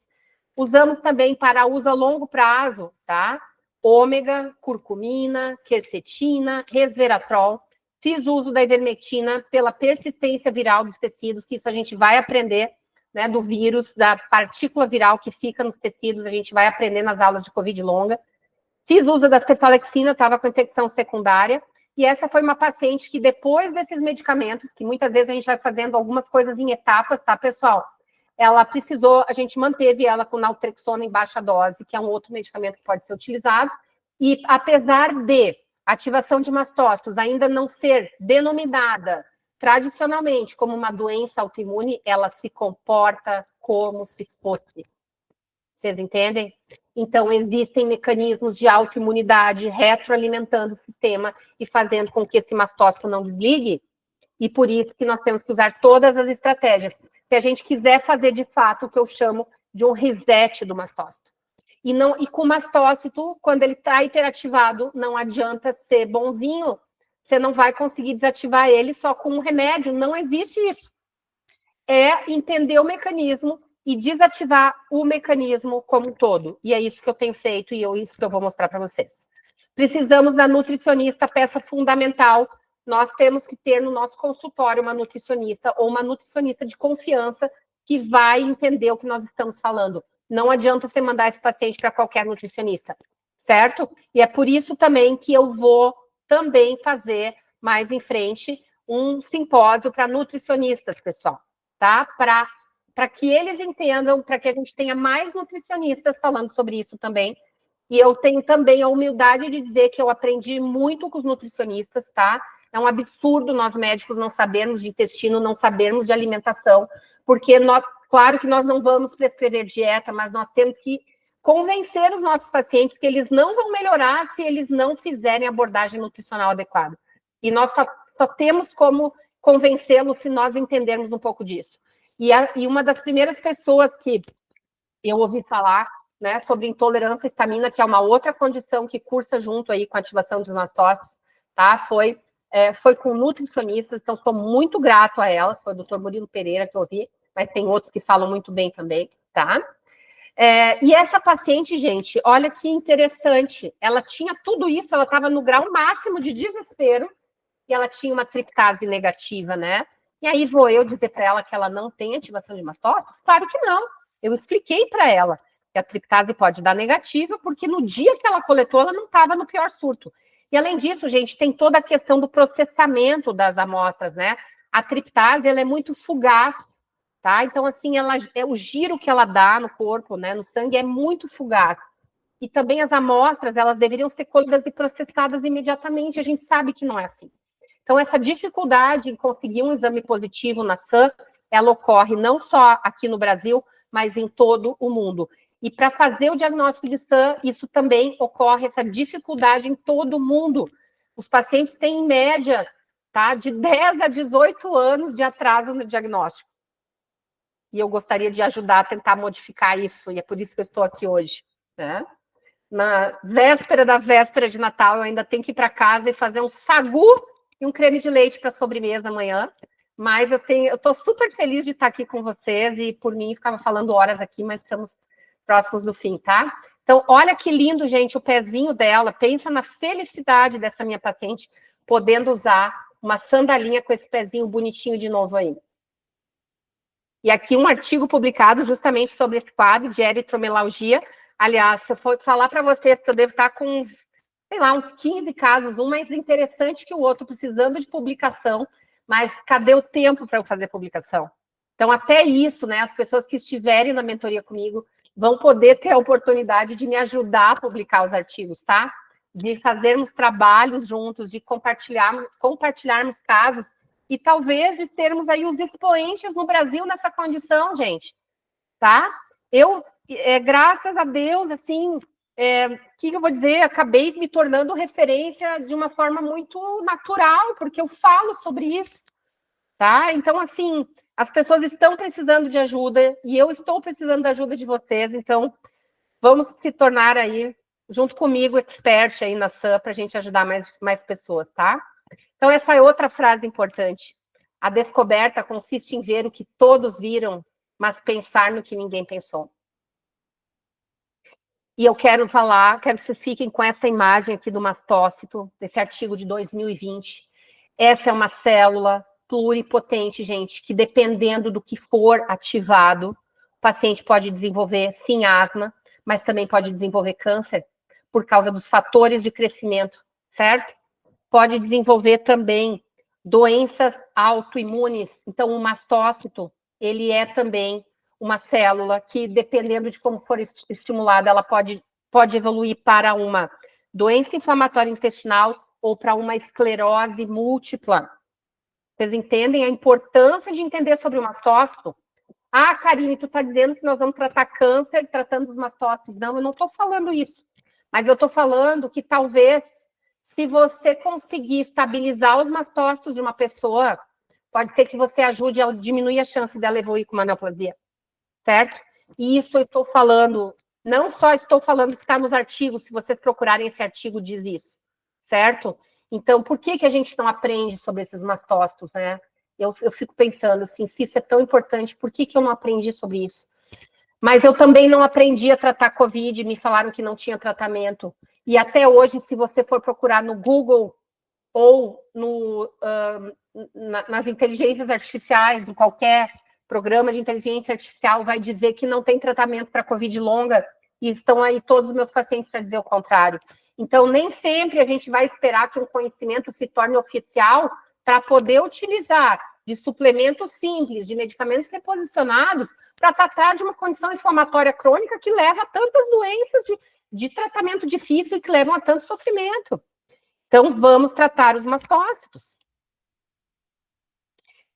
Usamos também para uso a longo prazo, tá? Ômega, curcumina, quercetina, resveratrol. Fiz uso da ivermectina pela persistência viral dos tecidos, que isso a gente vai aprender, né, do vírus, da partícula viral que fica nos tecidos, a gente vai aprender nas aulas de Covid longa. Fiz uso da cefalexina, estava com infecção secundária, e essa foi uma paciente que depois desses medicamentos, que muitas vezes a gente vai fazendo algumas coisas em etapas, tá, pessoal? Ela precisou, a gente manteve ela com naltrexona em baixa dose, que é um outro medicamento que pode ser utilizado, e apesar de ativação de mastócitos ainda não ser denominada tradicionalmente como uma doença autoimune, ela se comporta como se fosse. Vocês entendem? Então, existem mecanismos de autoimunidade retroalimentando o sistema e fazendo com que esse mastócito não desligue, e por isso que nós temos que usar todas as estratégias. Se a gente quiser fazer, de fato, o que eu chamo de um reset do mastócito. E com o mastócito, quando ele está hiperativado, não adianta ser bonzinho, você não vai conseguir desativar ele só com um remédio, não existe isso. É entender o mecanismo e desativar o mecanismo como um todo. E é isso que eu tenho feito e isso que eu vou mostrar para vocês. Precisamos da nutricionista, peça fundamental. Nós temos que ter no nosso consultório uma nutricionista ou uma nutricionista de confiança que vai entender o que nós estamos falando. Não adianta você mandar esse paciente para qualquer nutricionista, certo? E é por isso também que eu vou também fazer mais em frente um simpósio para nutricionistas, pessoal, tá? Para que eles entendam, para que a gente tenha mais nutricionistas falando sobre isso também. E eu tenho também a humildade de dizer que eu aprendi muito com os nutricionistas, tá? É um absurdo nós médicos não sabermos de intestino, não sabermos de alimentação, porque, claro que nós não vamos prescrever dieta, mas nós temos que convencer os nossos pacientes que eles não vão melhorar se eles não fizerem abordagem nutricional adequada. E nós só temos como convencê-los se nós entendermos um pouco disso. E uma das primeiras pessoas que eu ouvi falar, né, sobre intolerância à histamina, que é uma outra condição que cursa junto aí com a ativação dos mastócitos, tá? Foi com nutricionistas, então sou muito grato a elas, foi o Dr. Murilo Pereira que eu ouvi, mas tem outros que falam muito bem também, tá? E essa paciente, gente, olha que interessante, ela tinha tudo isso, ela estava no grau máximo de desespero, e ela tinha uma triptase negativa, né? E aí vou eu dizer para ela que ela não tem ativação de mastócitos? Claro que não. Eu expliquei para ela que a triptase pode dar negativa, porque no dia que ela coletou, ela não estava no pior surto. E além disso, gente, tem toda a questão do processamento das amostras, né? A triptase, ela é muito fugaz, tá? Então, assim, o giro que ela dá no corpo, né, no sangue, é muito fugaz. E também as amostras, elas deveriam ser colhidas e processadas imediatamente. A gente sabe que não é assim. Então, essa dificuldade em conseguir um exame positivo na SAM, ela ocorre não só aqui no Brasil, mas em todo o mundo. E para fazer o diagnóstico de SAM, isso também ocorre, essa dificuldade em todo o mundo. Os pacientes têm, em média, tá, de 10 a 18 anos de atraso no diagnóstico. E eu gostaria de ajudar a tentar modificar isso, e é por isso que eu estou aqui hoje, né? Na véspera da véspera de Natal, eu ainda tenho que ir para casa e fazer um sagu e um creme de leite para sobremesa amanhã. Mas eu estou super feliz de estar aqui com vocês, e por mim ficava falando horas aqui, mas estamos próximos do fim, tá? Então, olha que lindo, gente, o pezinho dela. Pensa na felicidade dessa minha paciente podendo usar uma sandalinha com esse pezinho bonitinho de novo aí. E aqui um artigo publicado justamente sobre esse quadro de eritromelalgia. Aliás, se eu for falar para vocês que eu devo estar com sei lá, uns 15 casos, um mais interessante que o outro, precisando de publicação, mas cadê o tempo para eu fazer publicação? Então, até isso, né, as pessoas que estiverem na mentoria comigo vão poder ter a oportunidade de me ajudar a publicar os artigos, tá? De fazermos trabalhos juntos, de compartilharmos casos, e talvez de termos aí os expoentes no Brasil nessa condição, gente, tá? Eu, graças a Deus, assim, que eu vou dizer, acabei me tornando referência de uma forma muito natural, porque eu falo sobre isso, tá? Então, assim, as pessoas estão precisando de ajuda, e eu estou precisando da ajuda de vocês, então vamos se tornar aí, junto comigo, expert aí na SAM, para a gente ajudar mais pessoas, tá? Então, essa é outra frase importante. A descoberta consiste em ver o que todos viram, mas pensar no que ninguém pensou. E eu quero que vocês fiquem com essa imagem aqui do mastócito, desse artigo de 2020. Essa é uma célula pluripotente, gente, que dependendo do que for ativado, o paciente pode desenvolver, sim, asma, mas também pode desenvolver câncer, por causa dos fatores de crescimento, certo? Pode desenvolver também doenças autoimunes. Então, o mastócito, ele é também uma célula que, dependendo de como for estimulada, ela pode evoluir para uma doença inflamatória intestinal ou para uma esclerose múltipla. Vocês entendem a importância de entender sobre o mastócito? Ah, Karine, tu está dizendo que nós vamos tratar câncer tratando os mastócitos. Não, eu não estou falando isso. Mas eu estou falando que talvez, se você conseguir estabilizar os mastócitos de uma pessoa, pode ser que você ajude a diminuir a chance dela evoluir com uma neoplasia, certo? E isso eu estou falando, não só estou falando, está nos artigos, se vocês procurarem esse artigo, diz isso, certo? Então, por que a gente não aprende sobre esses mastócitos, né? Eu fico pensando assim, se isso é tão importante, por que eu não aprendi sobre isso? Mas eu também não aprendi a tratar Covid, me falaram que não tinha tratamento. E até hoje, se você for procurar no Google ou nas inteligências artificiais, em qualquer programa de inteligência artificial, vai dizer que não tem tratamento para Covid longa, e estão aí todos os meus pacientes para dizer o contrário. Então, nem sempre a gente vai esperar que um conhecimento se torne oficial para poder utilizar de suplementos simples, de medicamentos reposicionados, para tratar de uma condição inflamatória crônica que leva a tantas doenças de tratamento difícil e que levam a tanto sofrimento. Então, vamos tratar os mastócitos.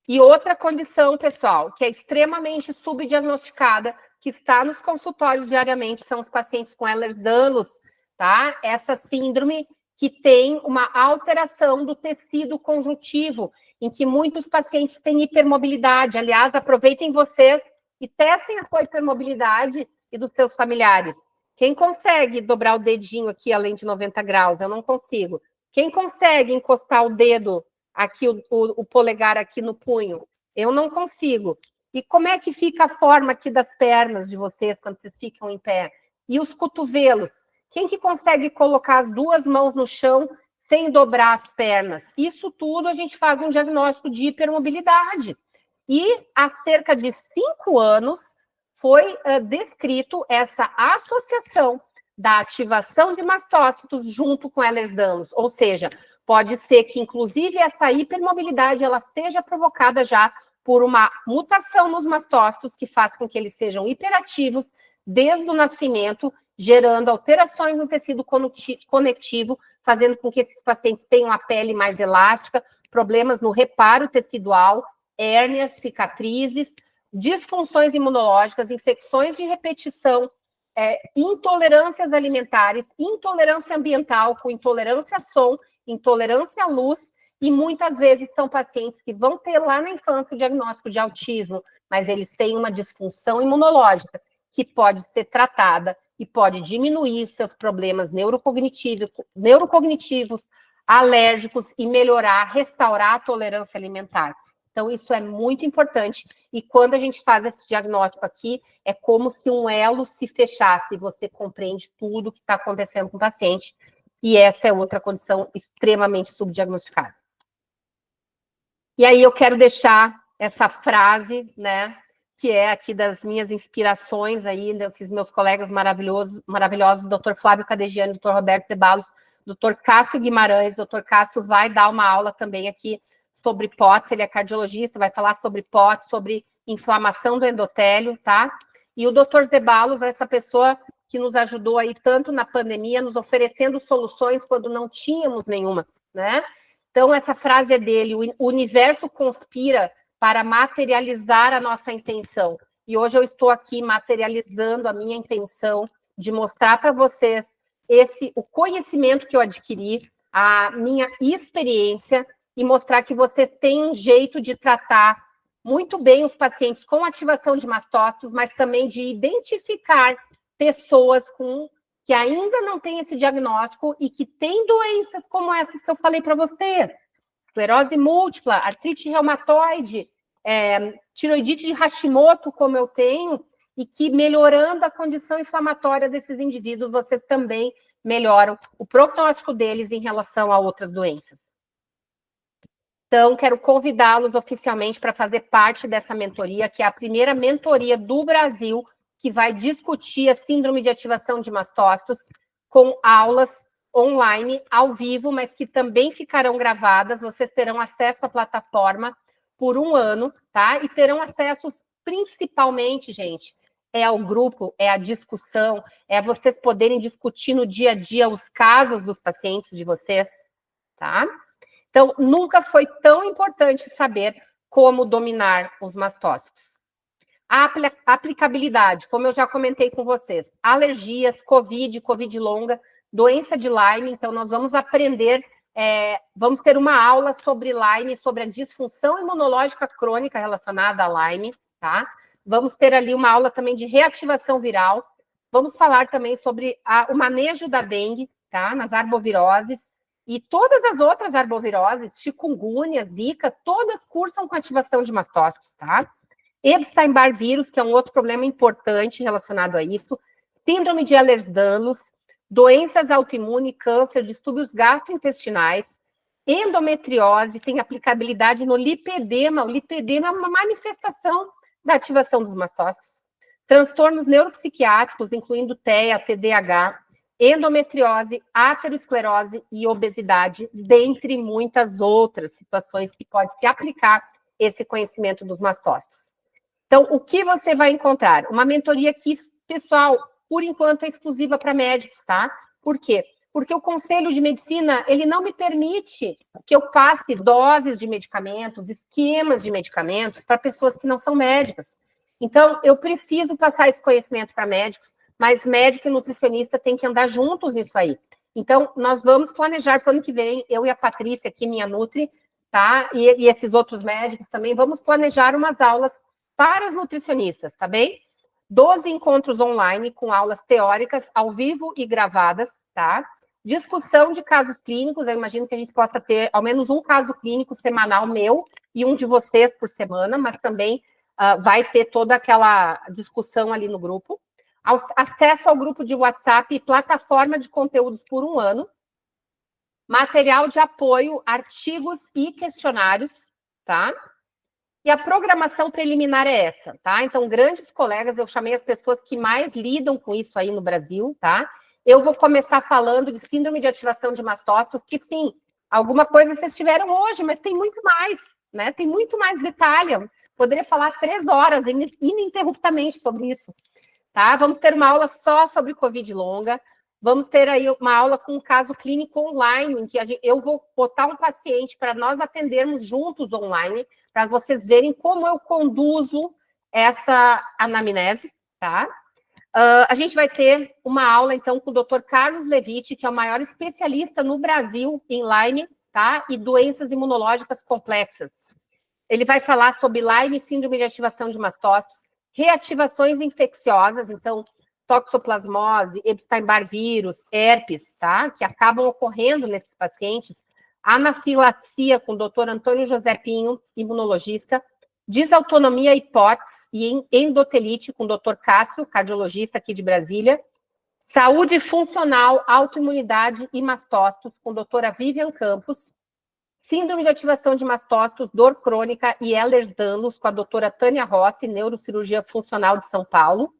E outra condição, pessoal, que é extremamente subdiagnosticada, que está nos consultórios diariamente são os pacientes com Ehlers-Danlos, tá? Essa síndrome que tem uma alteração do tecido conjuntivo, em que muitos pacientes têm hipermobilidade. Aliás, aproveitem vocês e testem a sua hipermobilidade e dos seus familiares. Quem consegue dobrar o dedinho aqui além de 90 graus? Eu não consigo. Quem consegue encostar o dedo aqui, o polegar aqui no punho? Eu não consigo. E como é que fica a forma aqui das pernas de vocês quando vocês ficam em pé? E os cotovelos? Quem que consegue colocar as duas mãos no chão sem dobrar as pernas? Isso tudo a gente faz um diagnóstico de hipermobilidade. E há cerca de 5 anos foi descrito essa associação da ativação de mastócitos junto com Ehlers-Danlos. Ou seja, pode ser que, inclusive, essa hipermobilidade ela seja provocada já por uma mutação nos mastócitos que faz com que eles sejam hiperativos desde o nascimento, gerando alterações no tecido conectivo, fazendo com que esses pacientes tenham a pele mais elástica, problemas no reparo tecidual, hérnias, cicatrizes, disfunções imunológicas, infecções de repetição, intolerâncias alimentares, intolerância ambiental, com intolerância a som, intolerância à luz, e muitas vezes são pacientes que vão ter lá na infância o diagnóstico de autismo, mas eles têm uma disfunção imunológica que pode ser tratada e pode diminuir seus problemas neurocognitivos, alérgicos e melhorar, restaurar a tolerância alimentar. Então, isso é muito importante. E quando a gente faz esse diagnóstico aqui, é como se um elo se fechasse e você compreende tudo o que está acontecendo com o paciente. E essa é outra condição extremamente subdiagnosticada. E aí eu quero deixar essa frase, né, que é aqui das minhas inspirações aí, desses meus colegas maravilhosos, Dr. Flávio Cadegiani, Dr. Roberto Zeballos, Dr. Cássio Guimarães. Dr. Cássio vai dar uma aula também aqui sobre POTS, ele é cardiologista, vai falar sobre POTS, sobre inflamação do endotélio, tá? E o Dr. Zeballos é essa pessoa que nos ajudou aí tanto na pandemia, nos oferecendo soluções quando não tínhamos nenhuma, né? Então, essa frase é dele: o universo conspira para materializar a nossa intenção. E hoje eu estou aqui materializando a minha intenção de mostrar para vocês o conhecimento que eu adquiri, a minha experiência, e mostrar que vocês têm um jeito de tratar muito bem os pacientes com ativação de mastócitos, mas também de identificar pessoas que ainda não têm esse diagnóstico e que têm doenças como essas que eu falei para vocês. Esclerose múltipla, artrite reumatoide, tiroidite de Hashimoto, como eu tenho, e que melhorando a condição inflamatória desses indivíduos, você também melhora o prognóstico deles em relação a outras doenças. Então, quero convidá-los oficialmente para fazer parte dessa mentoria, que é a primeira mentoria do Brasil que vai discutir a síndrome de ativação de mastócitos com aulas online, ao vivo, mas que também ficarão gravadas. Vocês terão acesso à plataforma por 1 ano, tá? E terão acesso principalmente, gente, ao grupo, a discussão, vocês poderem discutir no dia a dia os casos dos pacientes de vocês, tá? Então, nunca foi tão importante saber como dominar os mastócitos. A aplicabilidade, como eu já comentei com vocês, alergias, Covid longa, doença de Lyme. Então, nós vamos aprender, vamos ter uma aula sobre Lyme, sobre a disfunção imunológica crônica relacionada a Lyme, tá? Vamos ter ali uma aula também de reativação viral. Vamos falar também sobre o manejo da dengue, tá? Nas arboviroses. E todas as outras arboviroses, chikungunya, zika, todas cursam com ativação de mastócitos, tá? Epstein-Barr vírus, que é um outro problema importante relacionado a isso, síndrome de Ehlers-Danlos, doenças autoimunes, câncer, distúrbios gastrointestinais, endometriose, tem aplicabilidade no lipedema. O lipedema é uma manifestação da ativação dos mastócitos. Transtornos neuropsiquiátricos, incluindo TEA, TDAH, endometriose, aterosclerose e obesidade, dentre muitas outras situações que pode se aplicar esse conhecimento dos mastócitos. Então, o que você vai encontrar? Uma mentoria que, pessoal, por enquanto é exclusiva para médicos, tá? Por quê? Porque o Conselho de Medicina, ele não me permite que eu passe doses de medicamentos, esquemas de medicamentos para pessoas que não são médicas. Então, eu preciso passar esse conhecimento para médicos, mas médico e nutricionista têm que andar juntos nisso aí. Então, nós vamos planejar para o ano que vem, eu e a Patrícia aqui, minha Nutri, tá? E esses outros médicos também, vamos planejar umas aulas para os nutricionistas, tá bem? 12 encontros online com aulas teóricas, ao vivo e gravadas, tá? Discussão de casos clínicos, eu imagino que a gente possa ter ao menos um caso clínico semanal meu e um de vocês por semana, mas também vai ter toda aquela discussão ali no grupo. Acesso ao grupo de WhatsApp e plataforma de conteúdos por 1 ano. Material de apoio, artigos e questionários, tá? E a programação preliminar é essa, tá? Então, grandes colegas, eu chamei as pessoas que mais lidam com isso aí no Brasil, tá? Eu vou começar falando de síndrome de ativação de mastócitos, que sim, alguma coisa vocês tiveram hoje, mas tem muito mais, né? Tem muito mais detalhe. Poderia falar 3 horas ininterruptamente sobre isso, tá? Vamos ter uma aula só sobre Covid longa, vamos ter aí uma aula com um caso clínico online, em que eu vou botar um paciente para nós atendermos juntos online, para vocês verem como eu conduzo essa anamnese, tá? A gente vai ter uma aula, então, com o Dr. Carlos Levitti, que é o maior especialista no Brasil em Lyme, tá? E doenças imunológicas complexas. Ele vai falar sobre Lyme, síndrome de ativação de mastócitos, reativações infecciosas, então, toxoplasmose, Epstein-Barr vírus, herpes, tá? Que acabam ocorrendo nesses pacientes. Anafilaxia com o Dr. Antônio José Pinho, imunologista. Desautonomia hipótese e endotelite com o Dr. Cássio, cardiologista aqui de Brasília. Saúde funcional, autoimunidade e mastócitos com a doutora Vivian Campos. Síndrome de ativação de mastócitos, dor crônica e Ehlers-Danlos com a doutora Tânia Rossi, neurocirurgia funcional de São Paulo.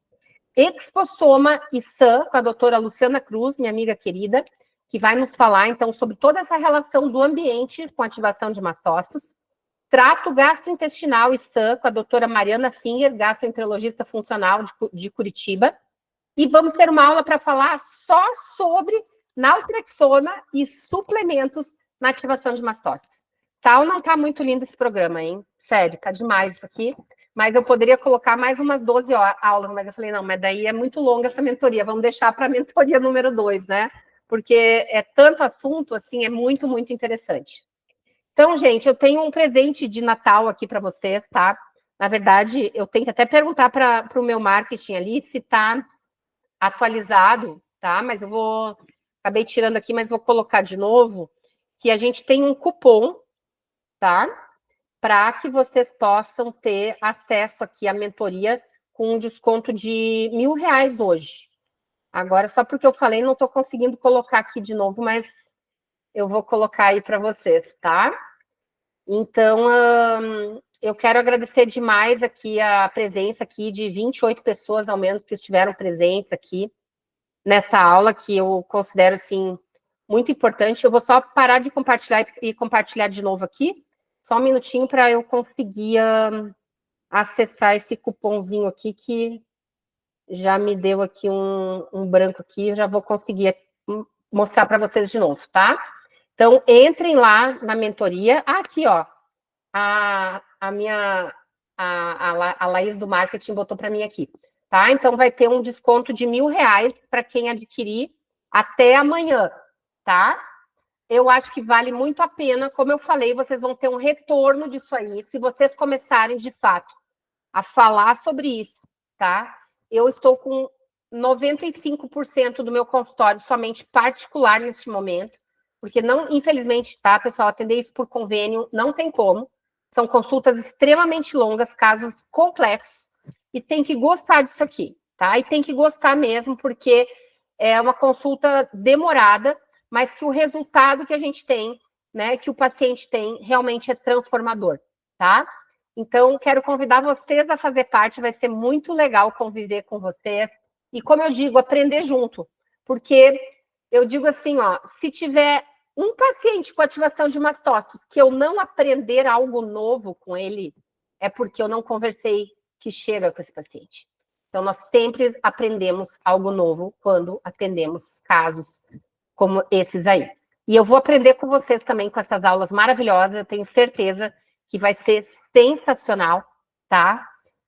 Expossoma e SAM com a doutora Luciana Cruz, minha amiga querida, que vai nos falar, então, sobre toda essa relação do ambiente com a ativação de mastócitos. Trato gastrointestinal e SAM com a doutora Mariana Singer, gastroenterologista funcional de Curitiba. E vamos ter uma aula para falar só sobre naltrexona e suplementos na ativação de mastócitos. Tá ou não tá muito lindo esse programa, hein? Sério, tá demais isso aqui. Mas eu poderia colocar mais umas 12 aulas, mas eu falei, não, mas daí é muito longa essa mentoria, vamos deixar para a mentoria número 2, né? Porque é tanto assunto, assim, é muito, muito interessante. Então, gente, eu tenho um presente de Natal aqui para vocês, tá? Na verdade, eu tenho que até perguntar para o meu marketing ali se está atualizado, tá? Mas eu vou... Acabei tirando aqui, mas vou colocar de novo, que a gente tem um cupom, tá? Para que vocês possam ter acesso aqui à mentoria com um desconto de R$1.000 hoje. Agora, só porque eu falei, não estou conseguindo colocar aqui de novo, mas eu vou colocar aí para vocês, tá? Então, eu quero agradecer demais aqui a presença aqui de 28 pessoas, ao menos, que estiveram presentes aqui nessa aula, que eu considero, assim, muito importante. Eu vou só parar de compartilhar e compartilhar de novo aqui, só um minutinho para eu conseguir acessar esse cupomzinho aqui, que já me deu aqui um branco aqui, eu já vou conseguir mostrar para vocês de novo, tá? Então, entrem lá na mentoria. Aqui, ó, a Laís do marketing botou para mim aqui, tá? Então, vai ter um desconto de R$1.000 para quem adquirir até amanhã, tá? Eu acho que vale muito a pena. Como eu falei, vocês vão ter um retorno disso aí, se vocês começarem, de fato, a falar sobre isso, tá? Eu estou com 95% do meu consultório somente particular neste momento, porque não, infelizmente, tá, pessoal, atender isso por convênio não tem como. São consultas extremamente longas, casos complexos, e tem que gostar disso aqui, tá? E tem que gostar mesmo, porque é uma consulta demorada, mas que o resultado que a gente tem, né, que o paciente tem, realmente é transformador, tá? Então, quero convidar vocês a fazer parte, vai ser muito legal conviver com vocês, e como eu digo, aprender junto, porque eu digo assim, ó, se tiver um paciente com ativação de mastócitos que eu não aprender algo novo com ele, é porque eu não conversei que chega com esse paciente. Então, nós sempre aprendemos algo novo quando atendemos casos como esses aí. E eu vou aprender com vocês também com essas aulas maravilhosas, eu tenho certeza que vai ser sensacional, tá?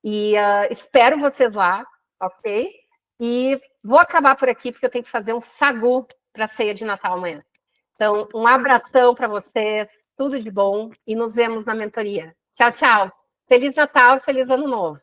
E espero vocês lá, ok? E vou acabar por aqui, porque eu tenho que fazer um sagu para a ceia de Natal amanhã. Então, um abração para vocês, tudo de bom, e nos vemos na mentoria. Tchau, tchau. Feliz Natal e feliz Ano Novo.